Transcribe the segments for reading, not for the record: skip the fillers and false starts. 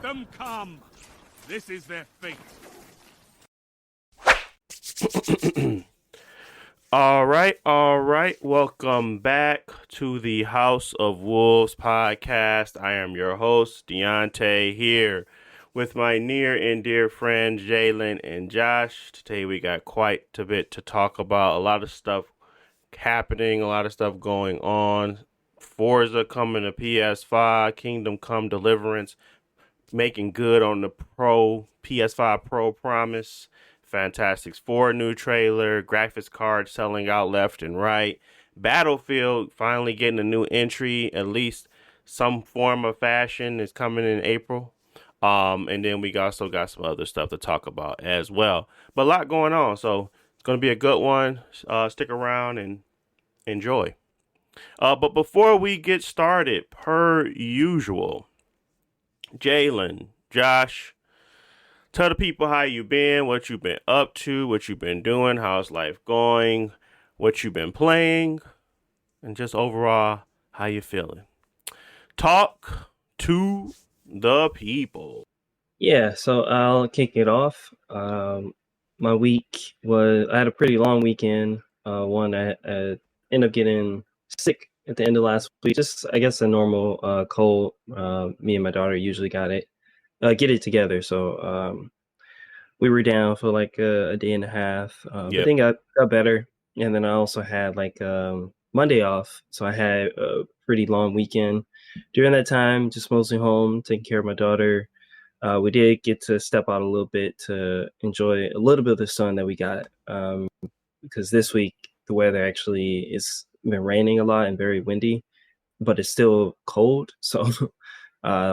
them come. This is their fate. All right. Welcome back to the House of Wolves podcast. I am your host, Deontay, here with my near and dear friends, Jalen and Josh. Today we got quite a bit to talk about. A lot of stuff happening, a lot of stuff going on. Forza coming to PS5, Kingdom Come Deliverance, making good on the PS5 Pro promise. Fantastic Four new trailer, graphics card selling out left and right. Battlefield finally getting a new entry, at least some form of fashion is coming in April. And then we also got some other stuff to talk about as well. But a lot going on, so it's going to be a good one. Stick around and enjoy. But before we get started, per usual, Jalen, Josh, tell the people how you been, what you've been up to, what you've been doing, how's life going, what you've been playing, and just overall how you feeling. Talk to the people. Yeah, so I'll kick it off. My week was, I had a pretty long weekend. I ended up getting sick at the end of last week. Just, I guess, a normal cold. Me and my daughter usually get it together. So we were down for like a day and a half, but then got better. And then I also had like Monday off. So I had a pretty long weekend. During that time, just mostly home, taking care of my daughter. We did get to step out a little bit to enjoy a little bit of the sun that we got, because this week the weather actually has been raining a lot and very windy, but it's still cold. So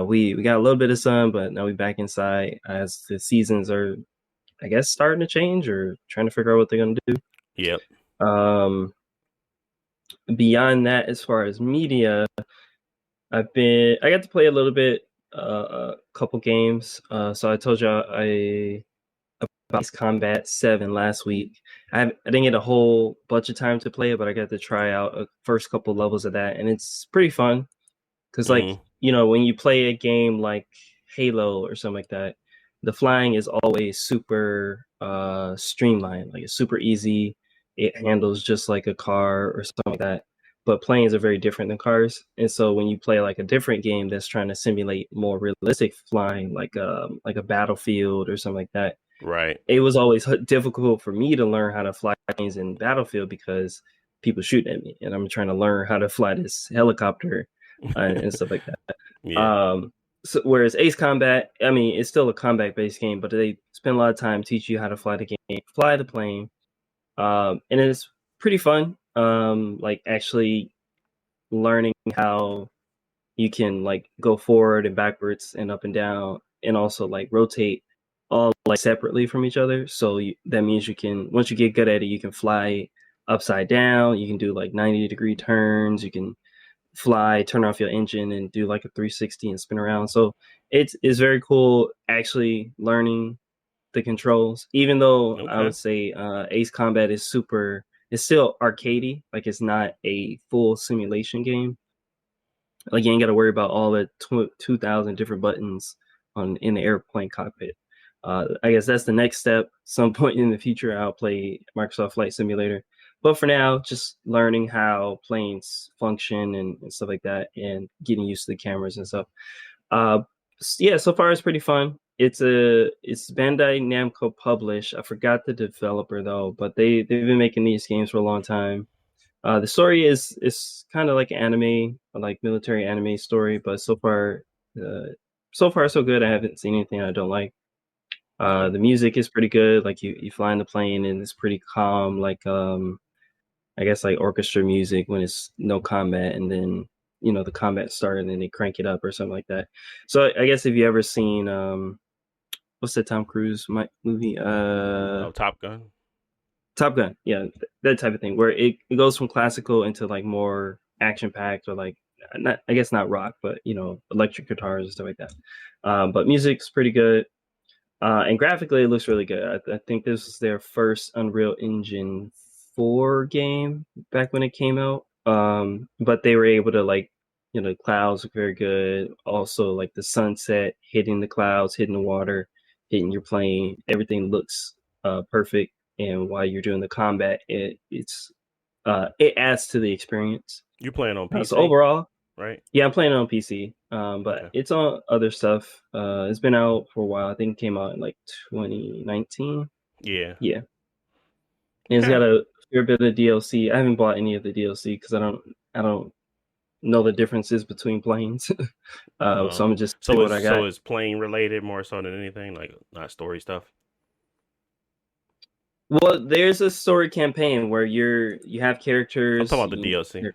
we got a little bit of sun, but now we're back inside as the seasons are, I guess, starting to change or trying to figure out what they're going to do. Yep. Beyond that, as far as media, I got to play a little bit, a couple games. So I told you about Combat 7 last week. I didn't get a whole bunch of time to play it, but I got to try out a first couple levels of that, and it's pretty fun. Because, like, when you play a game like Halo or something like that, the flying is always super streamlined. Like, it's super easy. It handles just like a car or something like that. But planes are very different than cars. And so when you play like a different game that's trying to simulate more realistic flying, like a Battlefield or something like that, right, it was always difficult for me to learn how to fly planes in Battlefield because people shoot at me, and I'm trying to learn how to fly this helicopter and stuff like that. Yeah. So whereas Ace Combat, I mean, it's still a combat-based game, but they spend a lot of time teaching you how to fly the plane, and it's pretty fun. Like actually learning how you can like go forward and backwards and up and down, and also like rotate all like separately from each other. So that means you can, once you get good at it, you can fly upside down. You can do like 90-degree turns. You can fly, turn off your engine, and do like a 360 and spin around. So it's very cool actually learning the controls. Even though I would say Ace Combat is it's still arcadey. Like, it's not a full simulation game. Like, you ain't got to worry about all the 2,000 different buttons in the airplane cockpit. I guess that's the next step. Some point in the future, I'll play Microsoft Flight Simulator. But for now, just learning how planes function and stuff like that, and getting used to the cameras and stuff. Yeah, so far it's pretty fun. It's Bandai Namco published. I forgot the developer though, but they've been making these games for a long time. The story is kind of like anime, like military anime story, but so far so good. I haven't seen anything I don't like. The music is pretty good. Like, you fly in the plane and it's pretty calm, like I guess like orchestra music when it's no combat, and then the combat started and then they crank it up or something like that. So I guess if you ever seen what's the Tom Cruise movie? Top Gun. Top Gun, yeah, that type of thing, where it goes from classical into like more action packed, or like not rock, but electric guitars and stuff like that. But music's pretty good, and graphically it looks really good. I think this is their first Unreal Engine 4 game back when it came out, but they were able to like The clouds look very good. Also, like the sunset hitting the clouds, hitting the water, hitting your plane. Everything looks perfect. And while you're doing the combat, it adds to the experience. You playing on So PC, overall, right? yeah, I'm playing it on PC, but Okay. it's on other stuff. It's been out for a while. I think it came out in like 2019. Yeah. Yeah, and it's got Okay. a fair bit of DLC. I haven't bought any of the DLC because I don't know the differences between planes. So I'm just stick So with what I got. it's playing related more so than anything, like not story stuff. Well, there's a story campaign where you have I'm talking characters. about the DLC.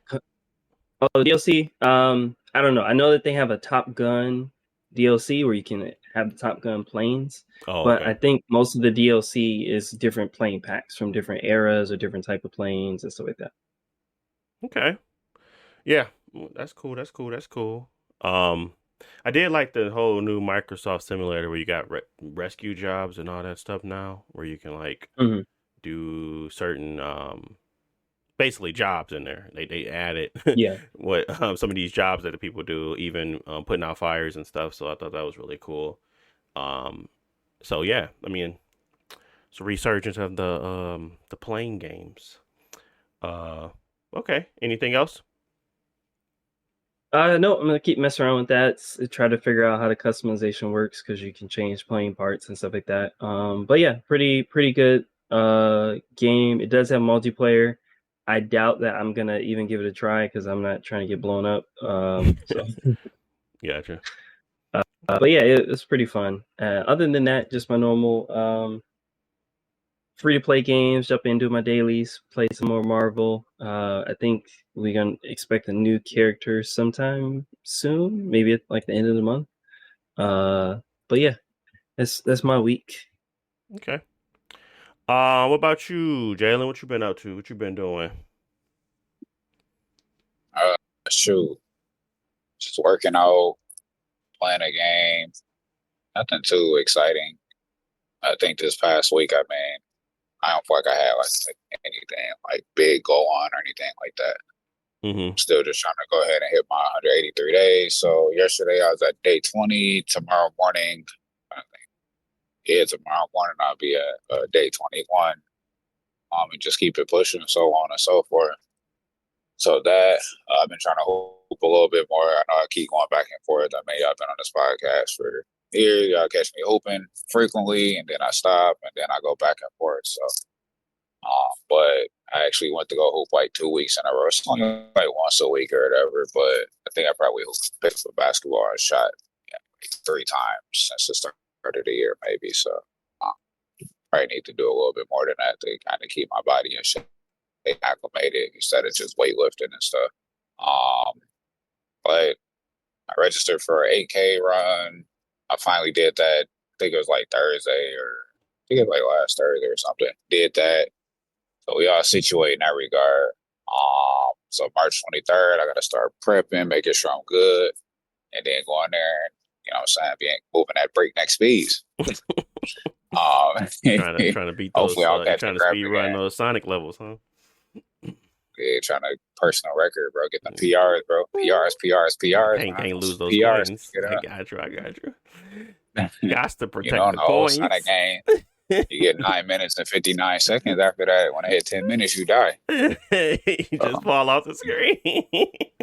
Oh, DLC. I don't know. I know that they have a Top Gun DLC where you can have the Top Gun planes, Oh, but okay. I think most of the DLC is different plane packs from different eras or different type of planes and stuff like that. Okay. Yeah. That's cool. That's cool. That's cool. Um, I did like the whole new Microsoft simulator where you got rescue jobs and all that stuff now, where you can like Hmm. do certain basically jobs in there. They added Yeah. what some of these jobs that the people do, even putting out fires and stuff. So I thought that was really cool. Um, so yeah, I mean, it's a resurgence of the playing games. Uh, okay. Anything else? No, I'm gonna keep messing around with that. Try to figure out how the customization works because you can change plane parts and stuff like that. But yeah, pretty good game. It does have multiplayer. I doubt that I'm gonna even give it a try because I'm not trying to get blown up. Gotcha. But yeah, it's pretty fun. Other than that, just my normal free to play games. Jump into my dailies, play some more Marvel. I think we're gonna expect a new character sometime soon, maybe at like the end of the month. But yeah, that's my week. Okay. What about you, Jalen? What you been up to? What you been doing? Uh, Shoot, just working out, playing a game. Nothing too exciting. I think this past week, I don't feel like I had like anything like big go on or anything like that. Mm-hmm. Still just trying to go ahead and hit my 183 days. So yesterday I was at day 20. Tomorrow morning, I think, yeah, tomorrow morning I'll be at day 21. And just keep it pushing, so on and so forth. So that I've been trying to hoop a little bit more. I know I keep going back and forth. I mean, I've been on this podcast for years. Y'all catch me hooping frequently, and then I stop, and then I go back and forth. So, but I actually went to go hoop like 2 weeks in a row. It's only like once a week or whatever, but I think I probably picked up basketball and shot like 3 times since the start of the year, maybe. So, I need to do a little bit more than that to kind of keep my body in shape, acclimated instead of just weightlifting and stuff. Um, but I registered for an 8K run. I finally did that. I think it was like Thursday or I think it was like last Thursday or something. Did that. So we all situate in that regard. So March 23rd, I got to start prepping, making sure I'm good, and then go in there and, what I'm saying, being moving at breakneck speeds. Um, Trying to beat those. Hopefully I'll You're catch the trying to grab speed run again. those Sonic levels, huh? Yeah, trying to personal record, bro. Get the PRs, bro. PRs, man. Can't lose Some those PRs. coins. Get I up. got you. I got you. Got to You know, protect in the the old Sonic coins. game, you get 9 minutes and 59 seconds. After that, when I hit 10 minutes, you die. You just So, fall off the screen.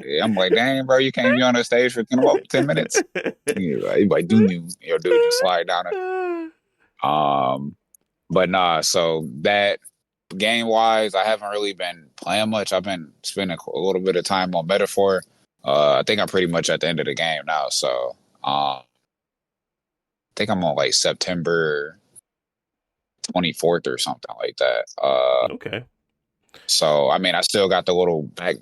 yeah, I'm like, dang, bro, you can't be on the stage for 10 minutes. You like, do you, dude, just slide down it. But nah, so that game wise, I haven't really been playing much. I've been spending a little bit of time on Metaphor. I think I'm pretty much at the end of the game now. So, I think I'm on like September 24th or something like that. Okay. So I mean, I still got the little back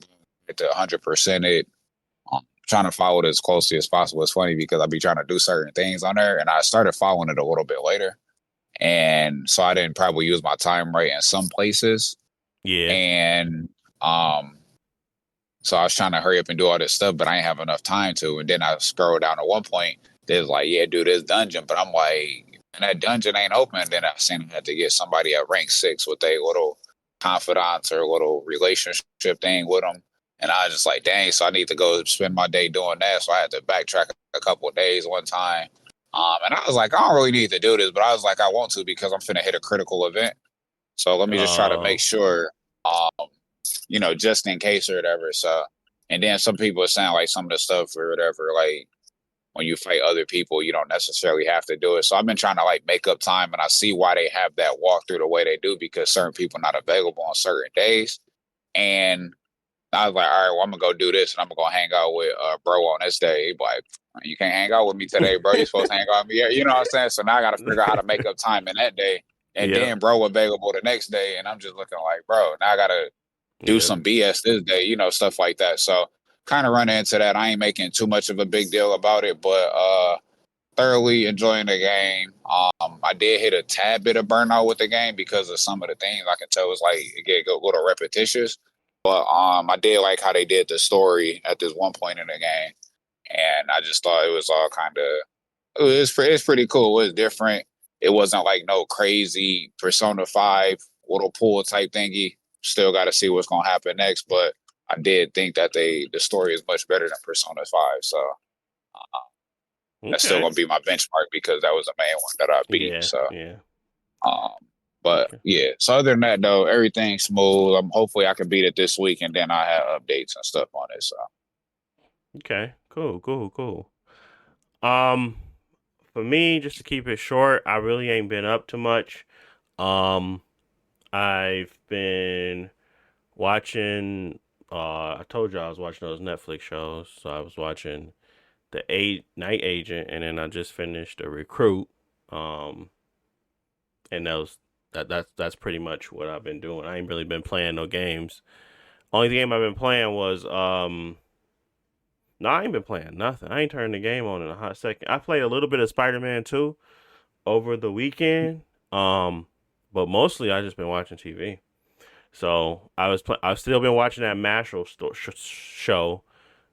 to 100% it. Trying to follow it as closely as possible. It's funny because I be trying to do certain things on there, and I started following it a little bit later, and so I didn't probably use my time right in some places, Yeah. and so I was trying to hurry up and do all this stuff, but I didn't have enough time to. And then I scrolled down to one point. There's like, yeah, do this dungeon, but I'm like, and that dungeon ain't open. Then I seen I had to get somebody at rank 6 with a little confidant or little relationship thing with them. And I was just like, dang, so I need to go spend my day doing that. So I had to backtrack a couple of days one time. And I was like, I don't really need to do this, but I was like, I want to because I'm finna hit a critical event. So let me just try to make sure, just in case or whatever. So, and then some people are saying like some of the stuff or whatever, like when you fight other people, you don't necessarily have to do it. So I've been trying to like make up time, and I see why they have that walkthrough the way they do, because certain people are not available on certain days. And I was like, all right, well, I'm gonna go do this, and I'm gonna hang out with bro on this day. He be like, you can't hang out with me today, bro. You're supposed to hang out with me. Yeah, you know what I'm saying? So now I got to figure out how to make up time in that day, and then bro available the next day, and I'm just looking like, bro, now I gotta do some BS this day, stuff like that. So kind of running into that. I ain't making too much of a big deal about it, but thoroughly enjoying the game. I did hit a tad bit of burnout with the game because of some of the things I can tell was like it get a little repetitious. But I did like how they did the story at this one point in the game, and I just thought it was all kind of it's pretty cool. It was different. It wasn't like no crazy Persona 5 little pool type thingy. Still got to see what's gonna happen next, but I did think that the story is much better than Persona 5. So that's still gonna be my benchmark because that was the main one that I beat. But yeah. So other than that, though, everything's smooth. Hopefully I can beat it this week, and then I have updates and stuff on it. So okay, cool. For me, just to keep it short, I really ain't been up to much. I've been watching. I told you I was watching those Netflix shows, so I was watching the Night Agent, and then I just finished a Recruit. And that's pretty much what I've been doing. I ain't really been playing no games. Only game I've been playing was no, I ain't been playing nothing. I ain't turned the game on in a hot second. I played a little bit of Spider-Man 2 over the weekend. But mostly I just been watching TV. So I've still been watching that Mashal show,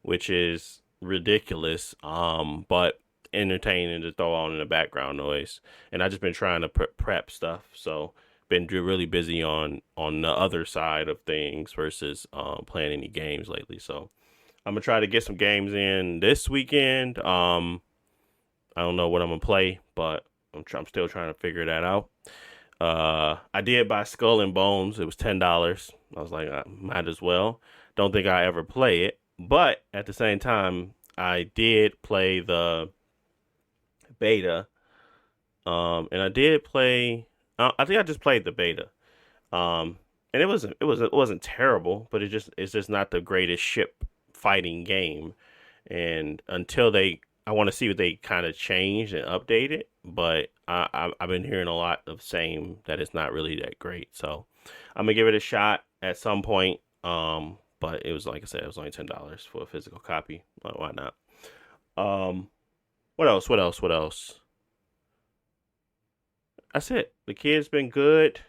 which is ridiculous. But entertaining to throw on in the background noise. And I just been trying to prep stuff. So been really busy on the other side of things versus playing any games lately. So I'm gonna try to get some games in this weekend. I don't know what I'm gonna play, but I'm still trying to figure that out. I did buy Skull and Bones. It was $10. I was like, I might as well. Don't think I ever play it, but at the same time, I did play the beta. And I did play. I think I just played the beta. And it wasn't terrible, but it's just not the greatest ship fighting game. And I want to see what they kind of changed and updated, but I've been hearing a lot of same that it's not really that great. So I'm gonna give it a shot at some point. But it was like I said, it was only $10 for a physical copy. Why not? What else? That's it. The kids been good.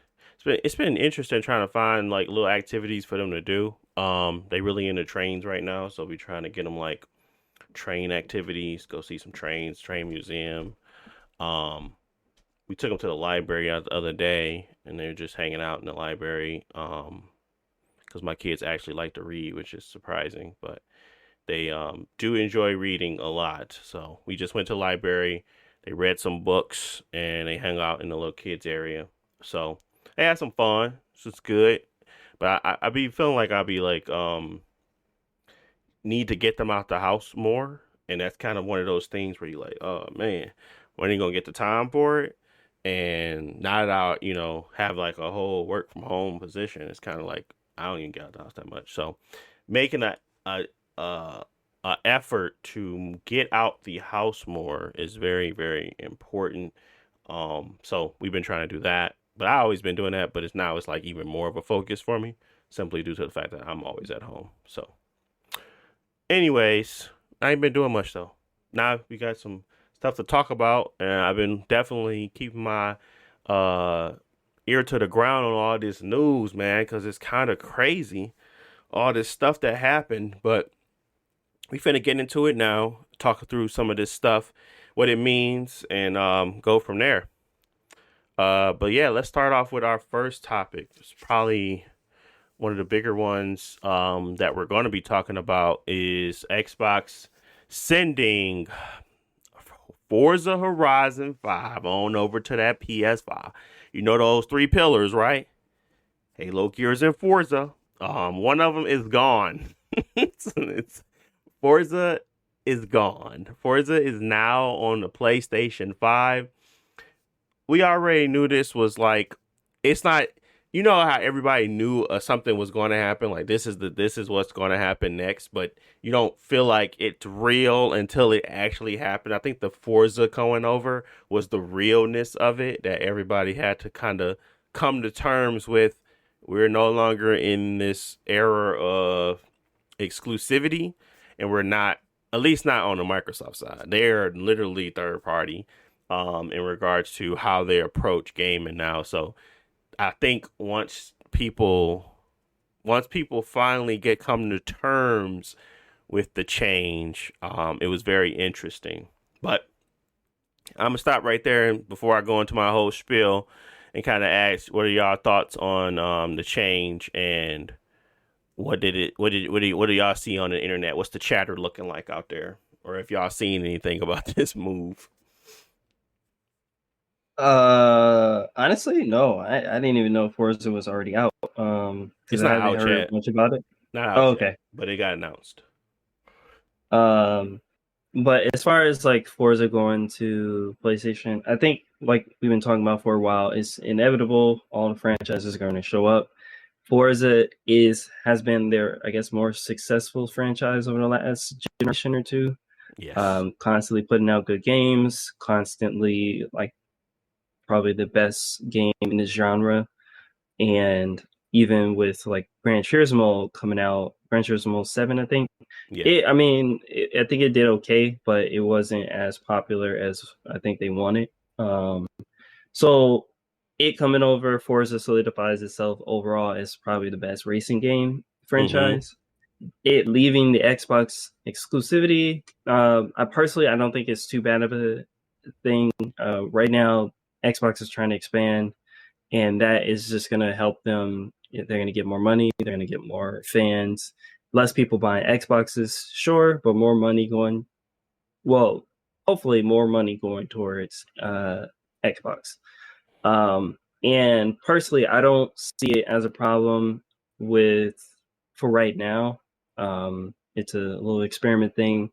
It's been interesting trying to find like little activities for them to do. They really into trains right now, so we trying to get them like train activities, go see some train museum. We took them to the library the other day, and they're just hanging out in the library. Because my kids actually like to read, which is surprising, but they do enjoy reading a lot. So we just went to the library. They read some books, and they hung out in the little kids area. So they had some fun. So it's good. But I be feeling like I'll be like need to get them out the house more, and that's kind of one of those things where you're like, oh man, when are you gonna get the time for it? And now that I have like a whole work from home position, it's kind of like I don't even get out the house that much. So making a effort to get out the house more is very, very important. So we've been trying to do that, but I always been doing that, but it's like even more of a focus for me, simply due to the fact that I'm always at home. So anyways, I ain't been doing much though. Now we got some stuff to talk about, and I've been definitely keeping my ear to the ground on all this news, man, because it's kind of crazy, all this stuff that happened. But we finna get into it now, talk through some of this stuff, what it means, and go from there. But yeah, let's start off with our first topic. It's probably one of the bigger ones that we're going to be talking about is Xbox sending Forza Horizon 5 on over to that PS5. You know those three pillars, right? Halo, Gears, and Forza. One of them is gone. it's Forza is gone. Forza is now on the PlayStation 5. We already knew this was like, it's not, you know how everybody knew something was going to happen, like this is what's going to happen next, but you don't feel like it's real until it actually happened. I think the Forza going over was the realness of it that everybody had to kind of come to terms with. We're no longer in this era of exclusivity, and we're not, at least not on the Microsoft side. They're literally third party in regards to how they approach gaming now. So I think once people finally come to terms with the change, it was very interesting. But I'm gonna stop right there before I go into my whole spiel and kind of ask, what are y'all thoughts on the change, and what do y'all see on the internet? What's the chatter looking like out there, or if y'all seen anything about this move? Honestly, no. I didn't even know Forza was already out. It's Because I not haven't out heard yet. much about it. Not out Oh, yet, okay. but it got announced. But as far as like Forza going to PlayStation, I think like we've been talking about for a while, it's inevitable. All the franchises are going to show up. Forza has been their, I guess, more successful franchise over the last generation or two. Yes. Constantly putting out good games, constantly like probably the best game in this genre. And even with like Gran Turismo coming out, Gran Turismo 7, I think. Yeah. I think it did okay, but it wasn't as popular as I think they wanted. So it coming over, Forza solidifies itself overall as probably the best racing game Mm-hmm. franchise. It leaving the Xbox exclusivity, I don't think it's too bad of a thing. Right now, Xbox is trying to expand, and that is just going to help them. They're going to get more money. They're going to get more fans. Less people buying Xboxes, sure, but more money going. Well, hopefully, more money going towards Xbox. And personally, I don't see it as a problem with for right now. It's a little experiment thing,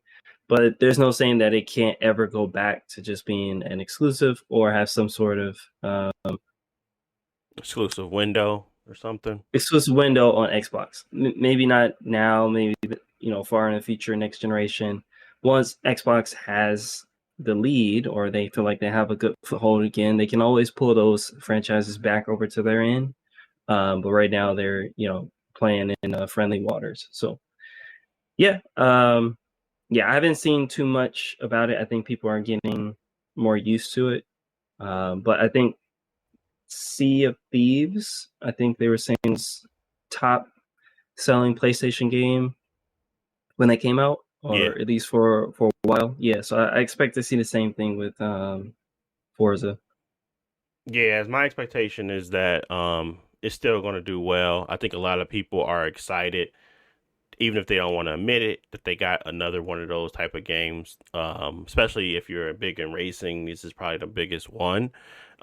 but there's no saying that it can't ever go back to just being an exclusive or have some sort of Exclusive window or something. exclusive window on Xbox. Maybe not now, maybe far in the future, next generation. Once Xbox has the lead or they feel like they have a good foothold again, they can always pull those franchises back over to their end. But right now they're playing in friendly waters. So yeah, I haven't seen too much about it. I think people are getting more used to it. But I think Sea of Thieves, I think they were saying is top selling PlayStation game when they came out, Yeah. or at least for a while. Yeah, so I expect to see the same thing with Forza. Yeah, as my expectation is that it's still going to do well. I think a lot of people are excited, even if they don't want to admit it, that they got another one of those type of games. Especially if you're big in racing, this is probably the biggest one,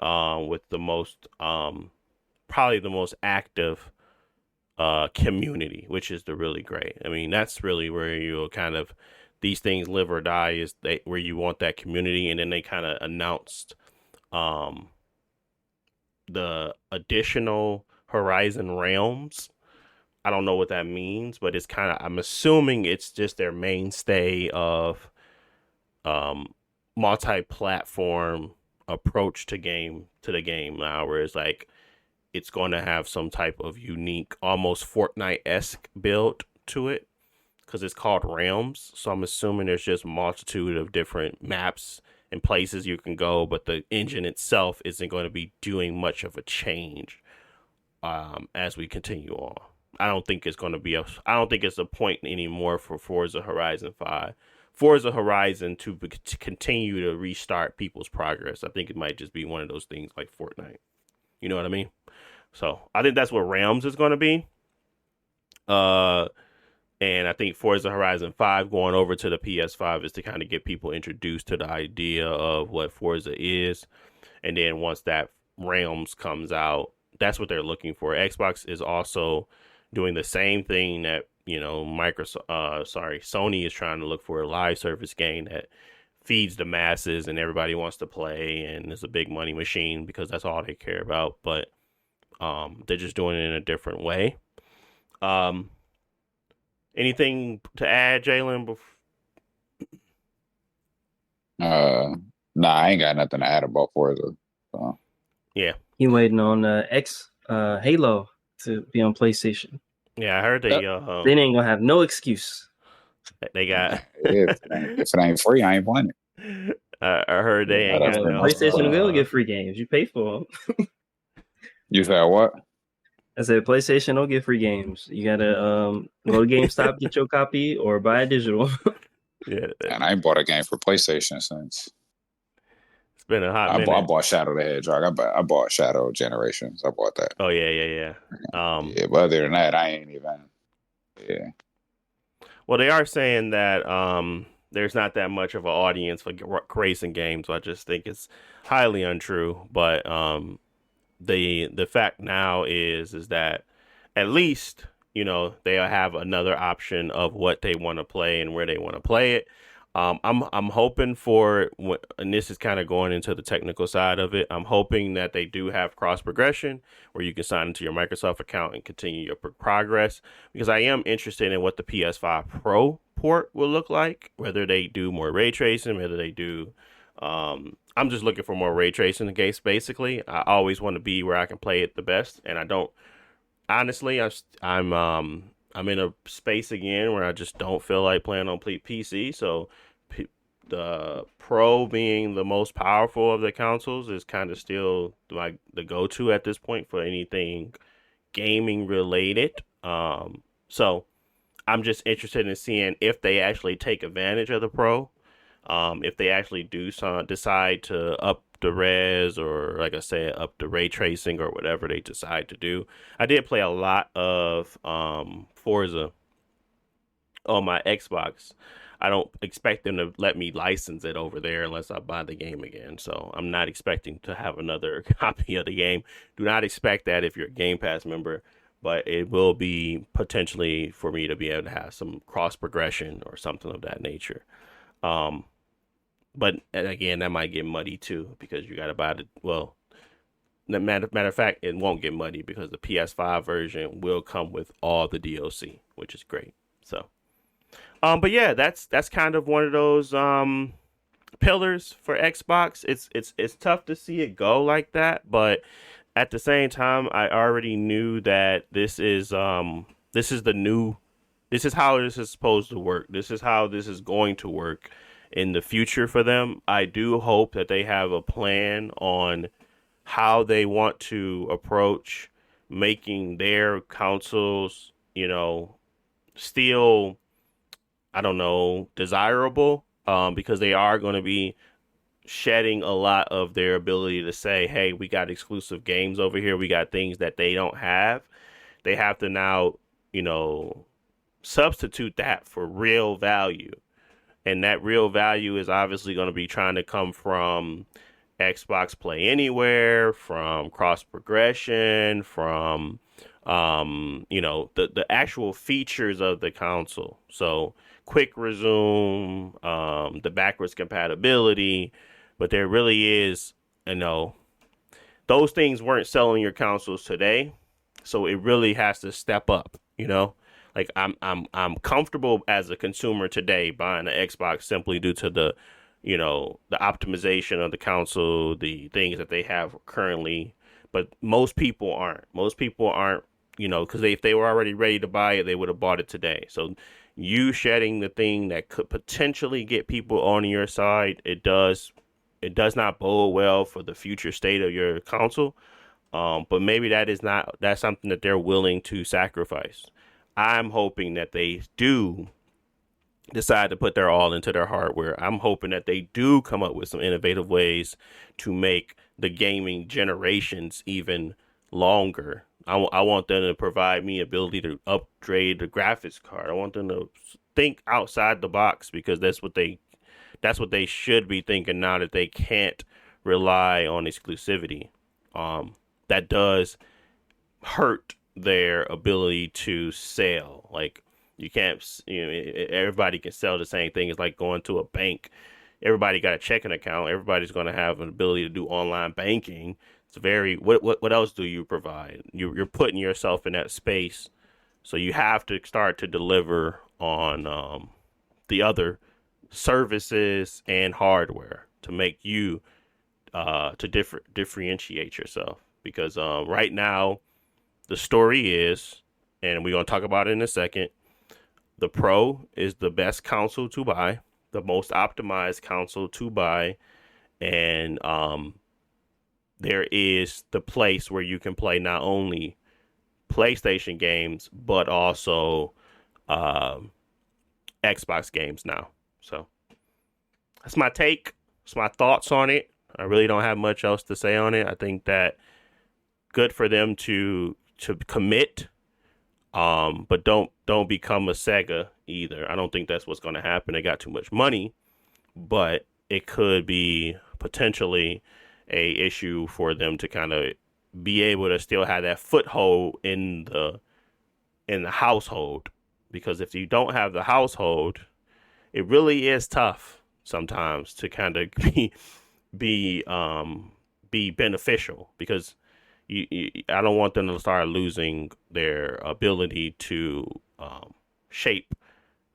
with the most probably the most active community, which is the really great. I mean, that's really where you'll kind of, these things live or die, is they where you want that community. And then they kind of announced um the additional Horizon realms. I don't know what that means, but it's kind of, I'm assuming it's just their mainstay of um multi-platform approach to the game now, where it's like it's going to have some type of unique, almost Fortnite-esque build to it, because it's called realms. So I'm assuming there's just a multitude of different maps and places you can go, but the engine itself isn't going to be doing much of a change as we continue on. I don't think it's going to be I don't think it's a point anymore for Forza Horizon 5. Forza Horizon to continue to restart people's progress. I think it might just be one of those things like Fortnite. You know what I mean? So I think that's what Realms is going to be. And I think Forza Horizon 5 going over to the PS5 is to kind of get people introduced to the idea of what Forza is. And then once that Realms comes out, that's what they're looking for. Xbox is also doing the same thing that, Sony is trying to look for, a live service game that feeds the masses and everybody wants to play and it's a big money machine because that's all they care about. But they're just doing it in a different way. Anything to add, Jalen? Nah, I ain't got nothing to add about Forza. So. Yeah. He waiting on Halo to be on PlayStation. Yeah, I heard they ain't gonna have no excuse. They got if it ain't free, I ain't playing it. I heard they ain't got no PlayStation will get free games. You pay for them. You said what? I said PlayStation don't get free games. You gotta go to GameStop, get your copy, or buy a digital. Yeah, and I ain't bought a game for PlayStation since. It's been a hot minute. I bought Shadow the Hedgehog. I bought Shadow Generations. I bought that. Oh yeah. Yeah, but other than that, I ain't even. Yeah. Well, they are saying that there's not that much of an audience for racing games. So I just think it's highly untrue. But the fact now is that at least they'll have another option of what they want to play and where they want to play it. I'm hoping for, and this is kind of going into the technical side of it, I'm hoping that they do have cross progression where you can sign into your Microsoft account and continue your progress, because I am interested in what the PS5 Pro port will look like, whether they do more ray tracing, whether they do I'm just looking for more ray tracing in the case. Basically, I always want to be where I can play it the best, and I don't. Honestly, I'm in a space again where I just don't feel like playing on PC. So the Pro being the most powerful of the consoles is kind of still like the go-to at this point for anything gaming related. So I'm just interested in seeing if they actually take advantage of the Pro. If they actually do decide to up the res, or like I said, up the ray tracing, or whatever they decide to do. I did play a lot of Forza on my Xbox. I don't expect them to let me license it over there unless I buy the game again. So I'm not expecting to have another copy of the game. Do not expect that if you're a Game Pass member, but it will be potentially for me to be able to have some cross progression or something of that nature. But again, that might get muddy too, because you got to buy the, well, matter of fact, it won't get muddy because the PS5 version will come with all the DLC, which is great. So, but yeah, that's kind of one of those pillars for Xbox. It's tough to see it go like that, but at the same time, I already knew that this is how this is supposed to work. This is how this is going to work in the future for them. I do hope that they have a plan on how they want to approach making their consoles, still, I don't know, desirable, because they are going to be shedding a lot of their ability to say, hey, we got exclusive games over here. We got things that they don't have. They have to now, substitute that for real value. And that real value is obviously going to be trying to come from Xbox Play Anywhere, from cross progression, from the actual features of the console. So quick resume, the backwards compatibility, but there really is, those things weren't selling your consoles today, so it really has to step up. Like I'm comfortable as a consumer today buying an Xbox simply due to the optimization of the console, the things that they have currently. But most people aren't. Most people aren't, because if they were already ready to buy it, they would have bought it today. So you shedding the thing that could potentially get people on your side, it does not bode well for the future state of your console. But maybe that's something that they're willing to sacrifice. I'm hoping that they do decide to put their all into their hardware. I'm hoping that they do come up with some innovative ways to make the gaming generations even longer. I want them to provide me ability to upgrade the graphics card. I want them to think outside the box, because that's what they should be thinking now, that they can't rely on exclusivity. That does hurt their ability to sell. Like, you can't, everybody can sell the same thing. It's like going to a bank. Everybody got a checking account. Everybody's going to have an ability to do online banking. It's very, what else do you provide? You're putting yourself in that space. So you have to start to deliver on the other services and hardware to make you to differentiate yourself. Because right now, the story is, and we're going to talk about it in a second, the Pro is the best console to buy, the most optimized console to buy, and there is the place where you can play not only PlayStation games, but also Xbox games now. So that's my take. That's my thoughts on it. I really don't have much else to say on it. I think that good for them to commit, but don't become a Sega either. I don't think that's what's going to happen. They got too much money, but it could be potentially a issue for them to kind of be able to still have that foothold in the household. Because if you don't have the household, it really is tough sometimes to kind of be beneficial, because I don't want them to start losing their ability to shape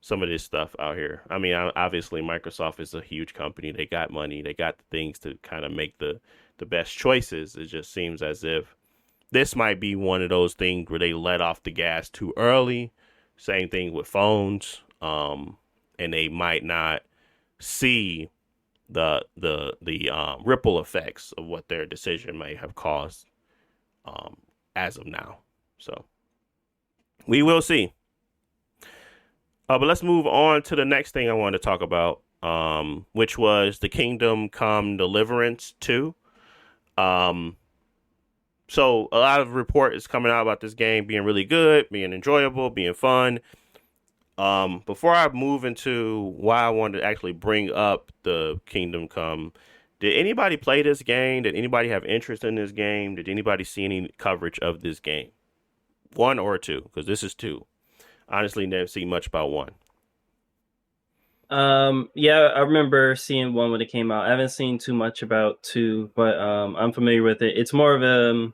some of this stuff out here. I mean, obviously Microsoft is a huge company. They got money. They got the things to kind of make the best choices. It just seems as if this might be one of those things where they let off the gas too early. Same thing with phones. And they might not see the ripple effects of what their decision may have caused as of now. So we will see. But let's move on to the next thing I wanted to talk about, which was the Kingdom Come Deliverance 2. So a lot of reports coming out about this game being really good, being enjoyable, being fun. Before I move into why I wanted to actually bring up the Kingdom Come, did anybody play this game? Did anybody have interest in this game? Did anybody see any coverage of this game? 1 or 2, because this is 2. Honestly, never seen much about 1. Yeah, I remember seeing 1 when it came out. I haven't seen too much about 2, but I'm familiar with it. It's more of a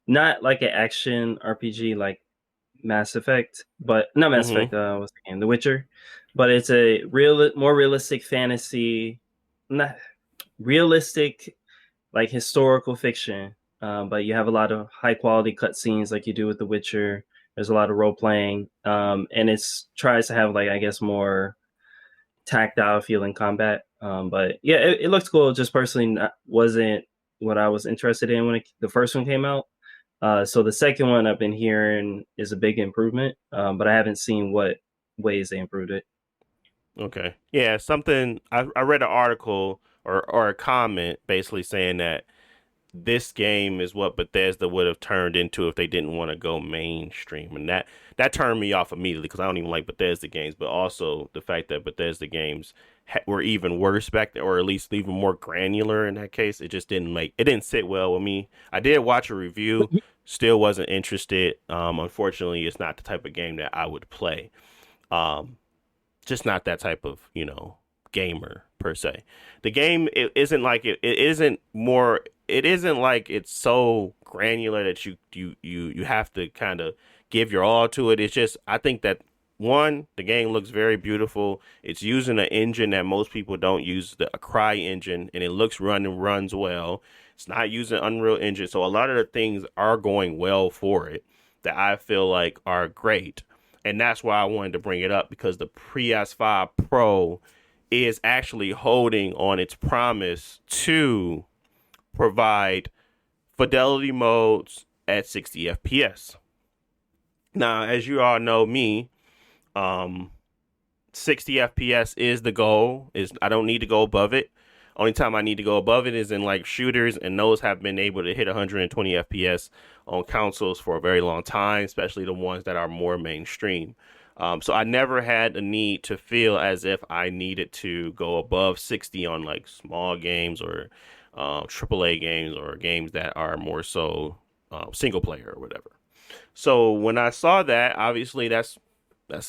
not like an action RPG like Mass Effect, but not Mass Effect. What's the game? The Witcher, but it's a more realistic fantasy, not realistic like historical fiction. But you have a lot of high quality cutscenes like you do with The Witcher. There's a lot of role playing, and it's tries to have like I guess more tactile feeling combat. But yeah, it looks cool. Just personally, wasn't what I was interested in when the first one came out. So the second one I've been hearing is a big improvement, but I haven't seen what ways they improved it. Okay. Yeah, something I read an article or a comment basically saying that this game is what Bethesda would have turned into if they didn't want to go mainstream, and that turned me off immediately because I don't even like Bethesda games, but also the fact that Bethesda games were even worse back then, or at least even more granular in that case. It just didn't sit well with me. I did watch a review, still wasn't interested. Unfortunately, it's not the type of game that I would play. Just not that type of gamer per se. The game it isn't like it's so granular that you have to kind of give your all to it. It's just, I think that one, the game looks very beautiful. It's using an engine that most people don't use, a Cry engine, and it runs well. It's not using Unreal Engine, so a lot of the things are going well for it that I feel like are great. And that's why I wanted to bring it up, because the PS5 Pro is actually holding on its promise to provide fidelity modes at 60 FPS. Now, as you all know me, 60 FPS is the goal. I don't need to go above it. Only time I need to go above it is in like shooters, and those have been able to hit 120 FPS on consoles for a very long time, especially the ones that are more mainstream. So I never had a need to feel as if I needed to go above 60 on like small games or AAA games or games that are more so single player or whatever. So when I saw that, obviously that's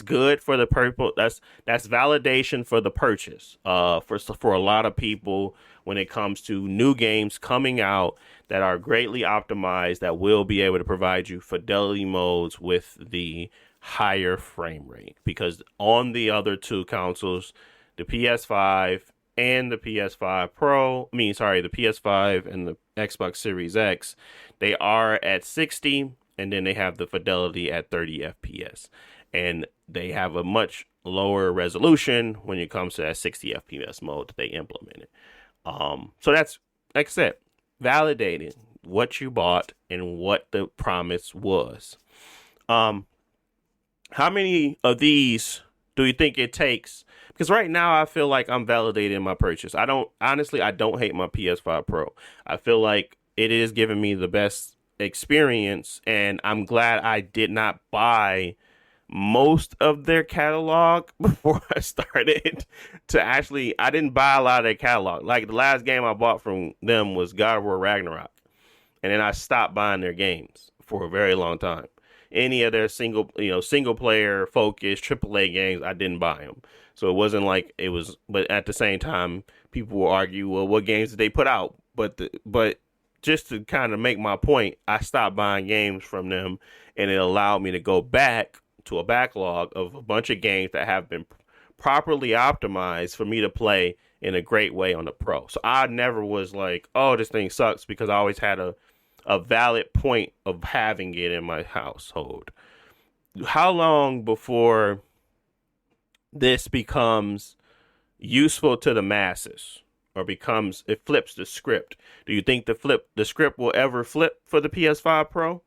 good for the purple. That's validation for the purchase. For a lot of people, when it comes to new games coming out that are greatly optimized, that will be able to provide you fidelity modes with the higher frame rate. Because on the other two consoles, the PS5 and the PS5 Pro, the PS5 and the Xbox Series X, they are at 60, and then they have the fidelity at 30 FPS. And they have a much lower resolution when it comes to that 60 FPS mode that they implemented. So that's, like I said, validating what you bought and what the promise was. How many of these do you think it takes? Because right now I feel like I'm validating my purchase. I don't hate my PS5 Pro. I feel like it is giving me the best experience, and I'm glad I did not buy most of their catalog before I started I didn't buy a lot of their catalog. Like the last game I bought from them was God of War Ragnarok. And then I stopped buying their games for a very long time. Any of their single player focused AAA games, I didn't buy them. So it wasn't like it was, but at the same time, people will argue, well, what games did they put out? But just to kind of make my point, I stopped buying games from them, and it allowed me to go back to a backlog of a bunch of games that have been properly optimized for me to play in a great way on the Pro. So I never was like, oh, this thing sucks, because I always had a valid point of having it in my household. How long before this becomes useful to the masses, or it flips the script? Do you think the script will ever flip for the PS5 Pro?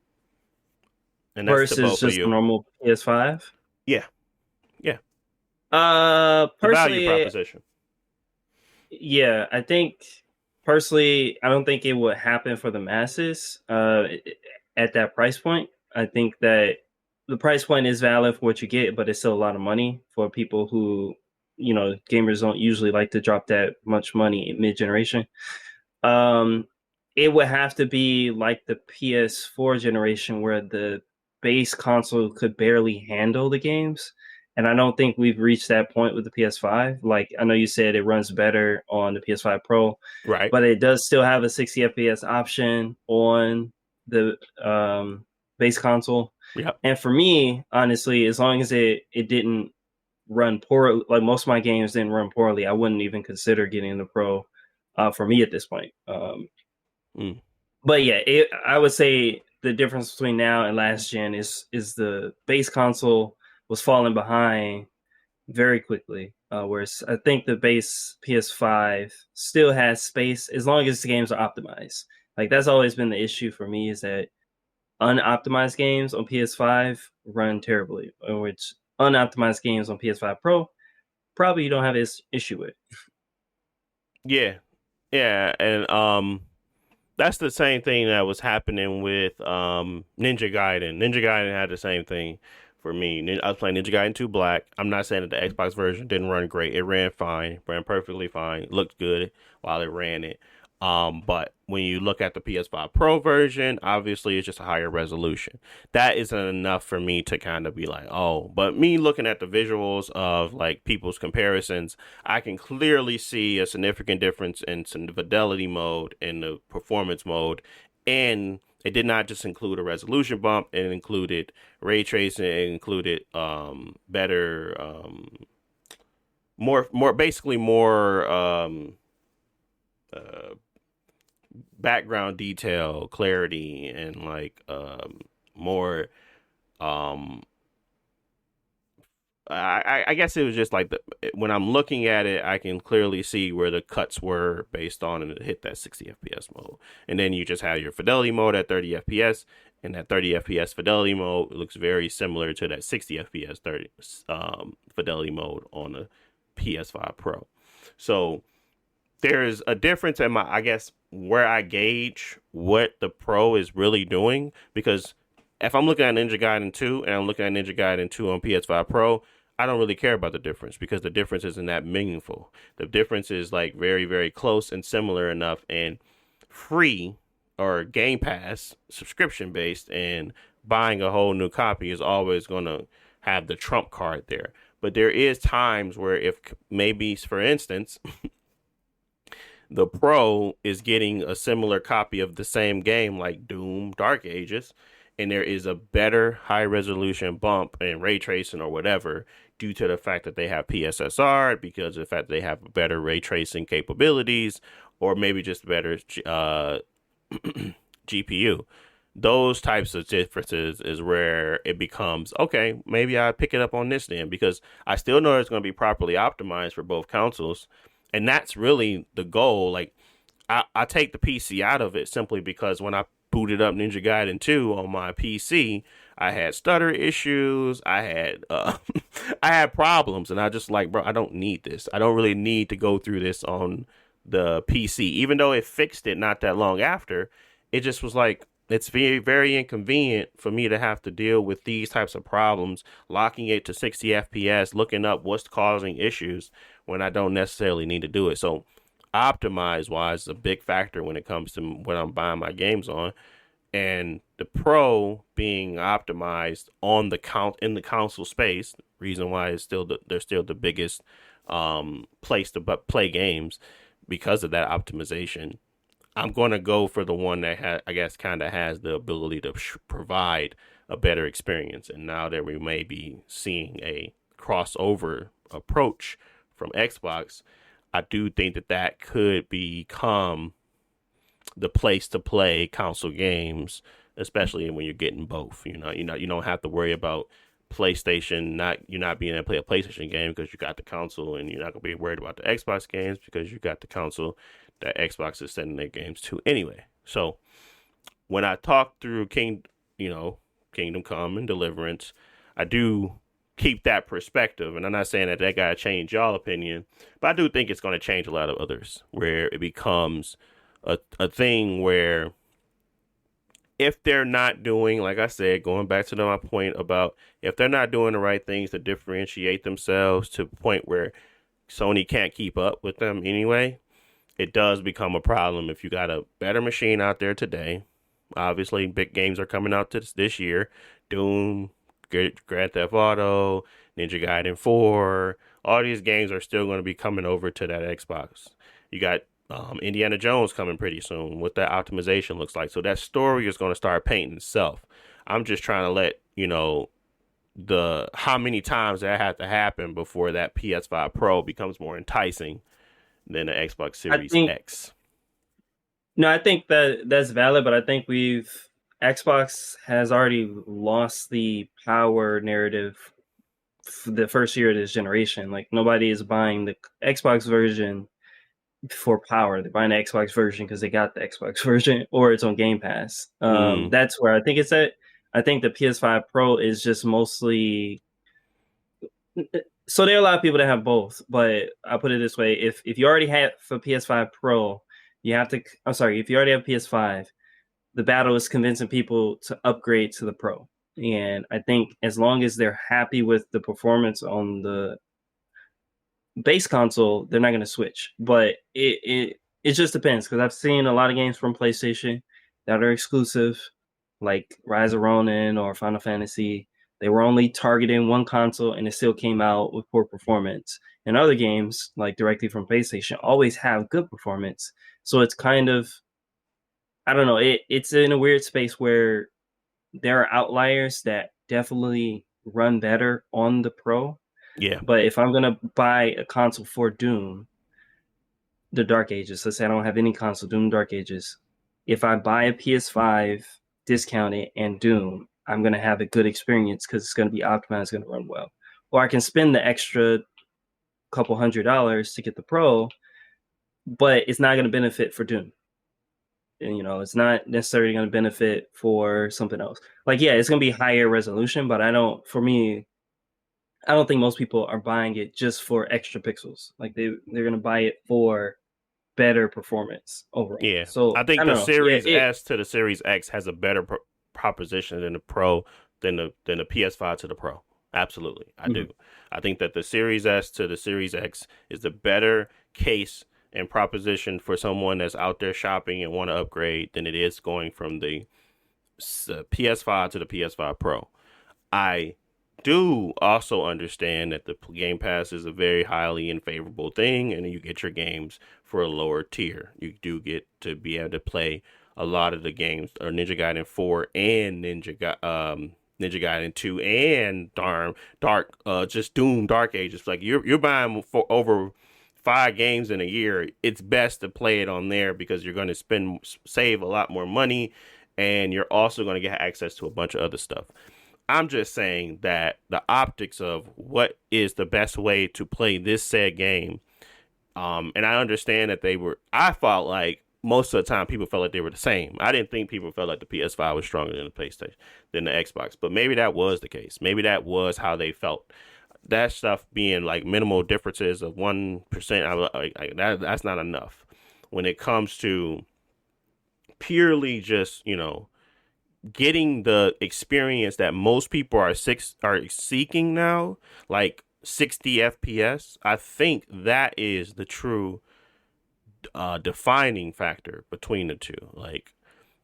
And that's versus just a normal PS5? Yeah. Personally, the value proposition. Yeah, I think personally, I don't think it would happen for the masses at that price point. I think that the price point is valid for what you get, but it's still a lot of money for people who, gamers don't usually like to drop that much money in mid-generation. It would have to be like the PS4 generation, where the base console could barely handle the games. And I don't think we've reached that point with the PS5. Like, I know you said it runs better on the PS5 Pro, right? But it does still have a 60 FPS option on the base console. Yep. And for me, honestly, as long as it didn't run poorly, like most of my games didn't run poorly, I wouldn't even consider getting the Pro for me at this point. But yeah, I would say the difference between now and last gen is the base console was falling behind very quickly, whereas I think the base PS5 still has space as long as the games are optimized. Like, that's always been the issue for me, is that unoptimized games on PS5 run terribly, which unoptimized games on PS5 Pro probably you don't have this issue with. Yeah, and that's the same thing that was happening with Ninja Gaiden. Ninja Gaiden had the same thing for me. I was playing Ninja Gaiden 2 Black. I'm not saying that the Xbox version didn't run great. It ran fine, ran perfectly fine, looked good while it ran it. But when you look at the PS5 Pro version, obviously it's just a higher resolution. That isn't enough for me to kind of be like, oh, but me looking at the visuals of like people's comparisons, I can clearly see a significant difference in some fidelity mode and the performance mode. And it did not just include a resolution bump, it included ray tracing, it included better, more background detail, clarity, and like more I guess it was just like when I'm looking at it, I can clearly see where the cuts were based on, and it hit that 60 FPS mode. And then you just have your fidelity mode at 30 FPS, and that 30 FPS fidelity mode looks very similar to that 60 FPS 30 fidelity mode on the PS5 Pro. So there's a difference in my, I guess, where I gauge what the Pro is really doing. Because if I'm looking at Ninja Gaiden 2 and I'm looking at Ninja Gaiden 2 on PS5 Pro, I don't really care about the difference because the difference isn't that meaningful. The difference is like very, very close and similar enough, and free or Game Pass subscription based, and buying a whole new copy is always going to have the trump card there. But there is times where, if maybe for instance the Pro is getting a similar copy of the same game like Doom Dark Ages, and there is a better high resolution bump in ray tracing or whatever due to the fact that they have PSSR, because of the fact that they have better ray tracing capabilities, or maybe just better GPU. Those types of differences is where it becomes, okay, maybe I pick it up on this then, because I still know it's going to be properly optimized for both consoles. And that's really the goal. Like, I take the PC out of it simply because when I booted up Ninja Gaiden 2 on my PC, I had stutter issues. I had I had problems, and I just like, bro, I don't need this. I don't really need to go through this on the PC. Even though it fixed it not that long after, it just was like, it's very, very inconvenient for me to have to deal with these types of problems, locking it to 60 FPS, looking up what's causing issues when I don't necessarily need to do it. So optimize wise is a big factor when it comes to what I'm buying my games on. And the Pro being optimized on the in the console space, reason why it's still they're still the biggest place to play games because of that optimization. I'm going to go for the one that I guess kind of has the ability to provide a better experience. And now that we may be seeing a crossover approach from Xbox, I do think that could become the place to play console games, especially when you're getting both. You don't have to worry about PlayStation you're not being able to play a PlayStation game because you got the console, and you're not gonna be worried about the Xbox games because you got the console that Xbox is sending their games to anyway. So when I talk through Kingdom Come and Deliverance, I do keep that perspective, and I'm not saying that gotta change y'all opinion, but I do think it's gonna change a lot of others, where it becomes a thing where if they're not doing, like I said, going back to my point about if they're not doing the right things to differentiate themselves to the point where Sony can't keep up with them anyway, it does become a problem. If you got a better machine out there today, obviously big games are coming out this year, Doom, Grand Theft Auto, Ninja Gaiden 4, all these games are still going to be coming over to that Xbox. You got Indiana Jones coming pretty soon, what that optimization looks like. So that story is going to start painting itself. I'm just trying to let the how many times that had to happen before that PS5 Pro becomes more enticing than the Xbox Series X. No, I think that's valid, but I think Xbox has already lost the power narrative for the first year of this generation. Like, nobody is buying the Xbox version for power. They're buying the Xbox version because they got the Xbox version, or it's on Game Pass. That's where I think it's at. I think the PS5 Pro is just mostly. So there are a lot of people that have both, but I'll put it this way: if you already have for PS5 Pro, you have to. I'm sorry, if you already have PS5, the battle is convincing people to upgrade to the Pro. And I think as long as they're happy with the performance on the base console, they're not going to switch. But it just depends, because I've seen a lot of games from PlayStation that are exclusive, like Rise of Ronin or Final Fantasy. They were only targeting one console, and it still came out with poor performance. And other games, like directly from PlayStation, always have good performance. So it's kind of, I don't know, it's in a weird space where there are outliers that definitely run better on the Pro. Yeah. But if I'm going to buy a console for Doom, the Dark Ages, let's say I don't have any console, Doom Dark Ages, if I buy a PS5 discounted and Doom, I'm going to have a good experience because it's going to be optimized, it's going to run well. Or I can spend the extra couple $100 to get the Pro, but it's not going to benefit for Doom. And, it's not necessarily going to benefit for something else. Like, yeah, it's going to be higher resolution, but I don't think most people are buying it just for extra pixels. Like, they're going to buy it for better performance overall. Yeah, So I think I the don't know. Yeah, Series S to the Series X has a better proposition than the Pro than the PS5 to the Pro. Absolutely, I do. I think that the Series S to the Series X is the better case and proposition for someone that's out there shopping and want to upgrade than it is going from the PS5 to the PS5 Pro. I do also understand that the Game Pass is a very highly and favorable thing, and you get your games for a lower tier. You do get to be able to play a lot of the games, or Ninja Gaiden 4 and Ninja Gaiden 2 and just Doom Dark Ages. Like you're buying for over 5 games in a year. It's best to play it on there because you're going to save a lot more money, and you're also going to get access to a bunch of other stuff. I'm just saying that the optics of what is the best way to play this said game, and I understand that I felt like most of the time people felt like they were the same. I didn't think people felt like the PS5 was stronger than the PlayStation, than the Xbox, but maybe that was the case. Maybe that was how they felt. That stuff being like minimal differences of 1%, that's not enough when it comes to purely just, getting the experience that most people are seeking now, like 60 FPS. I think that is the true defining factor between the two. Like,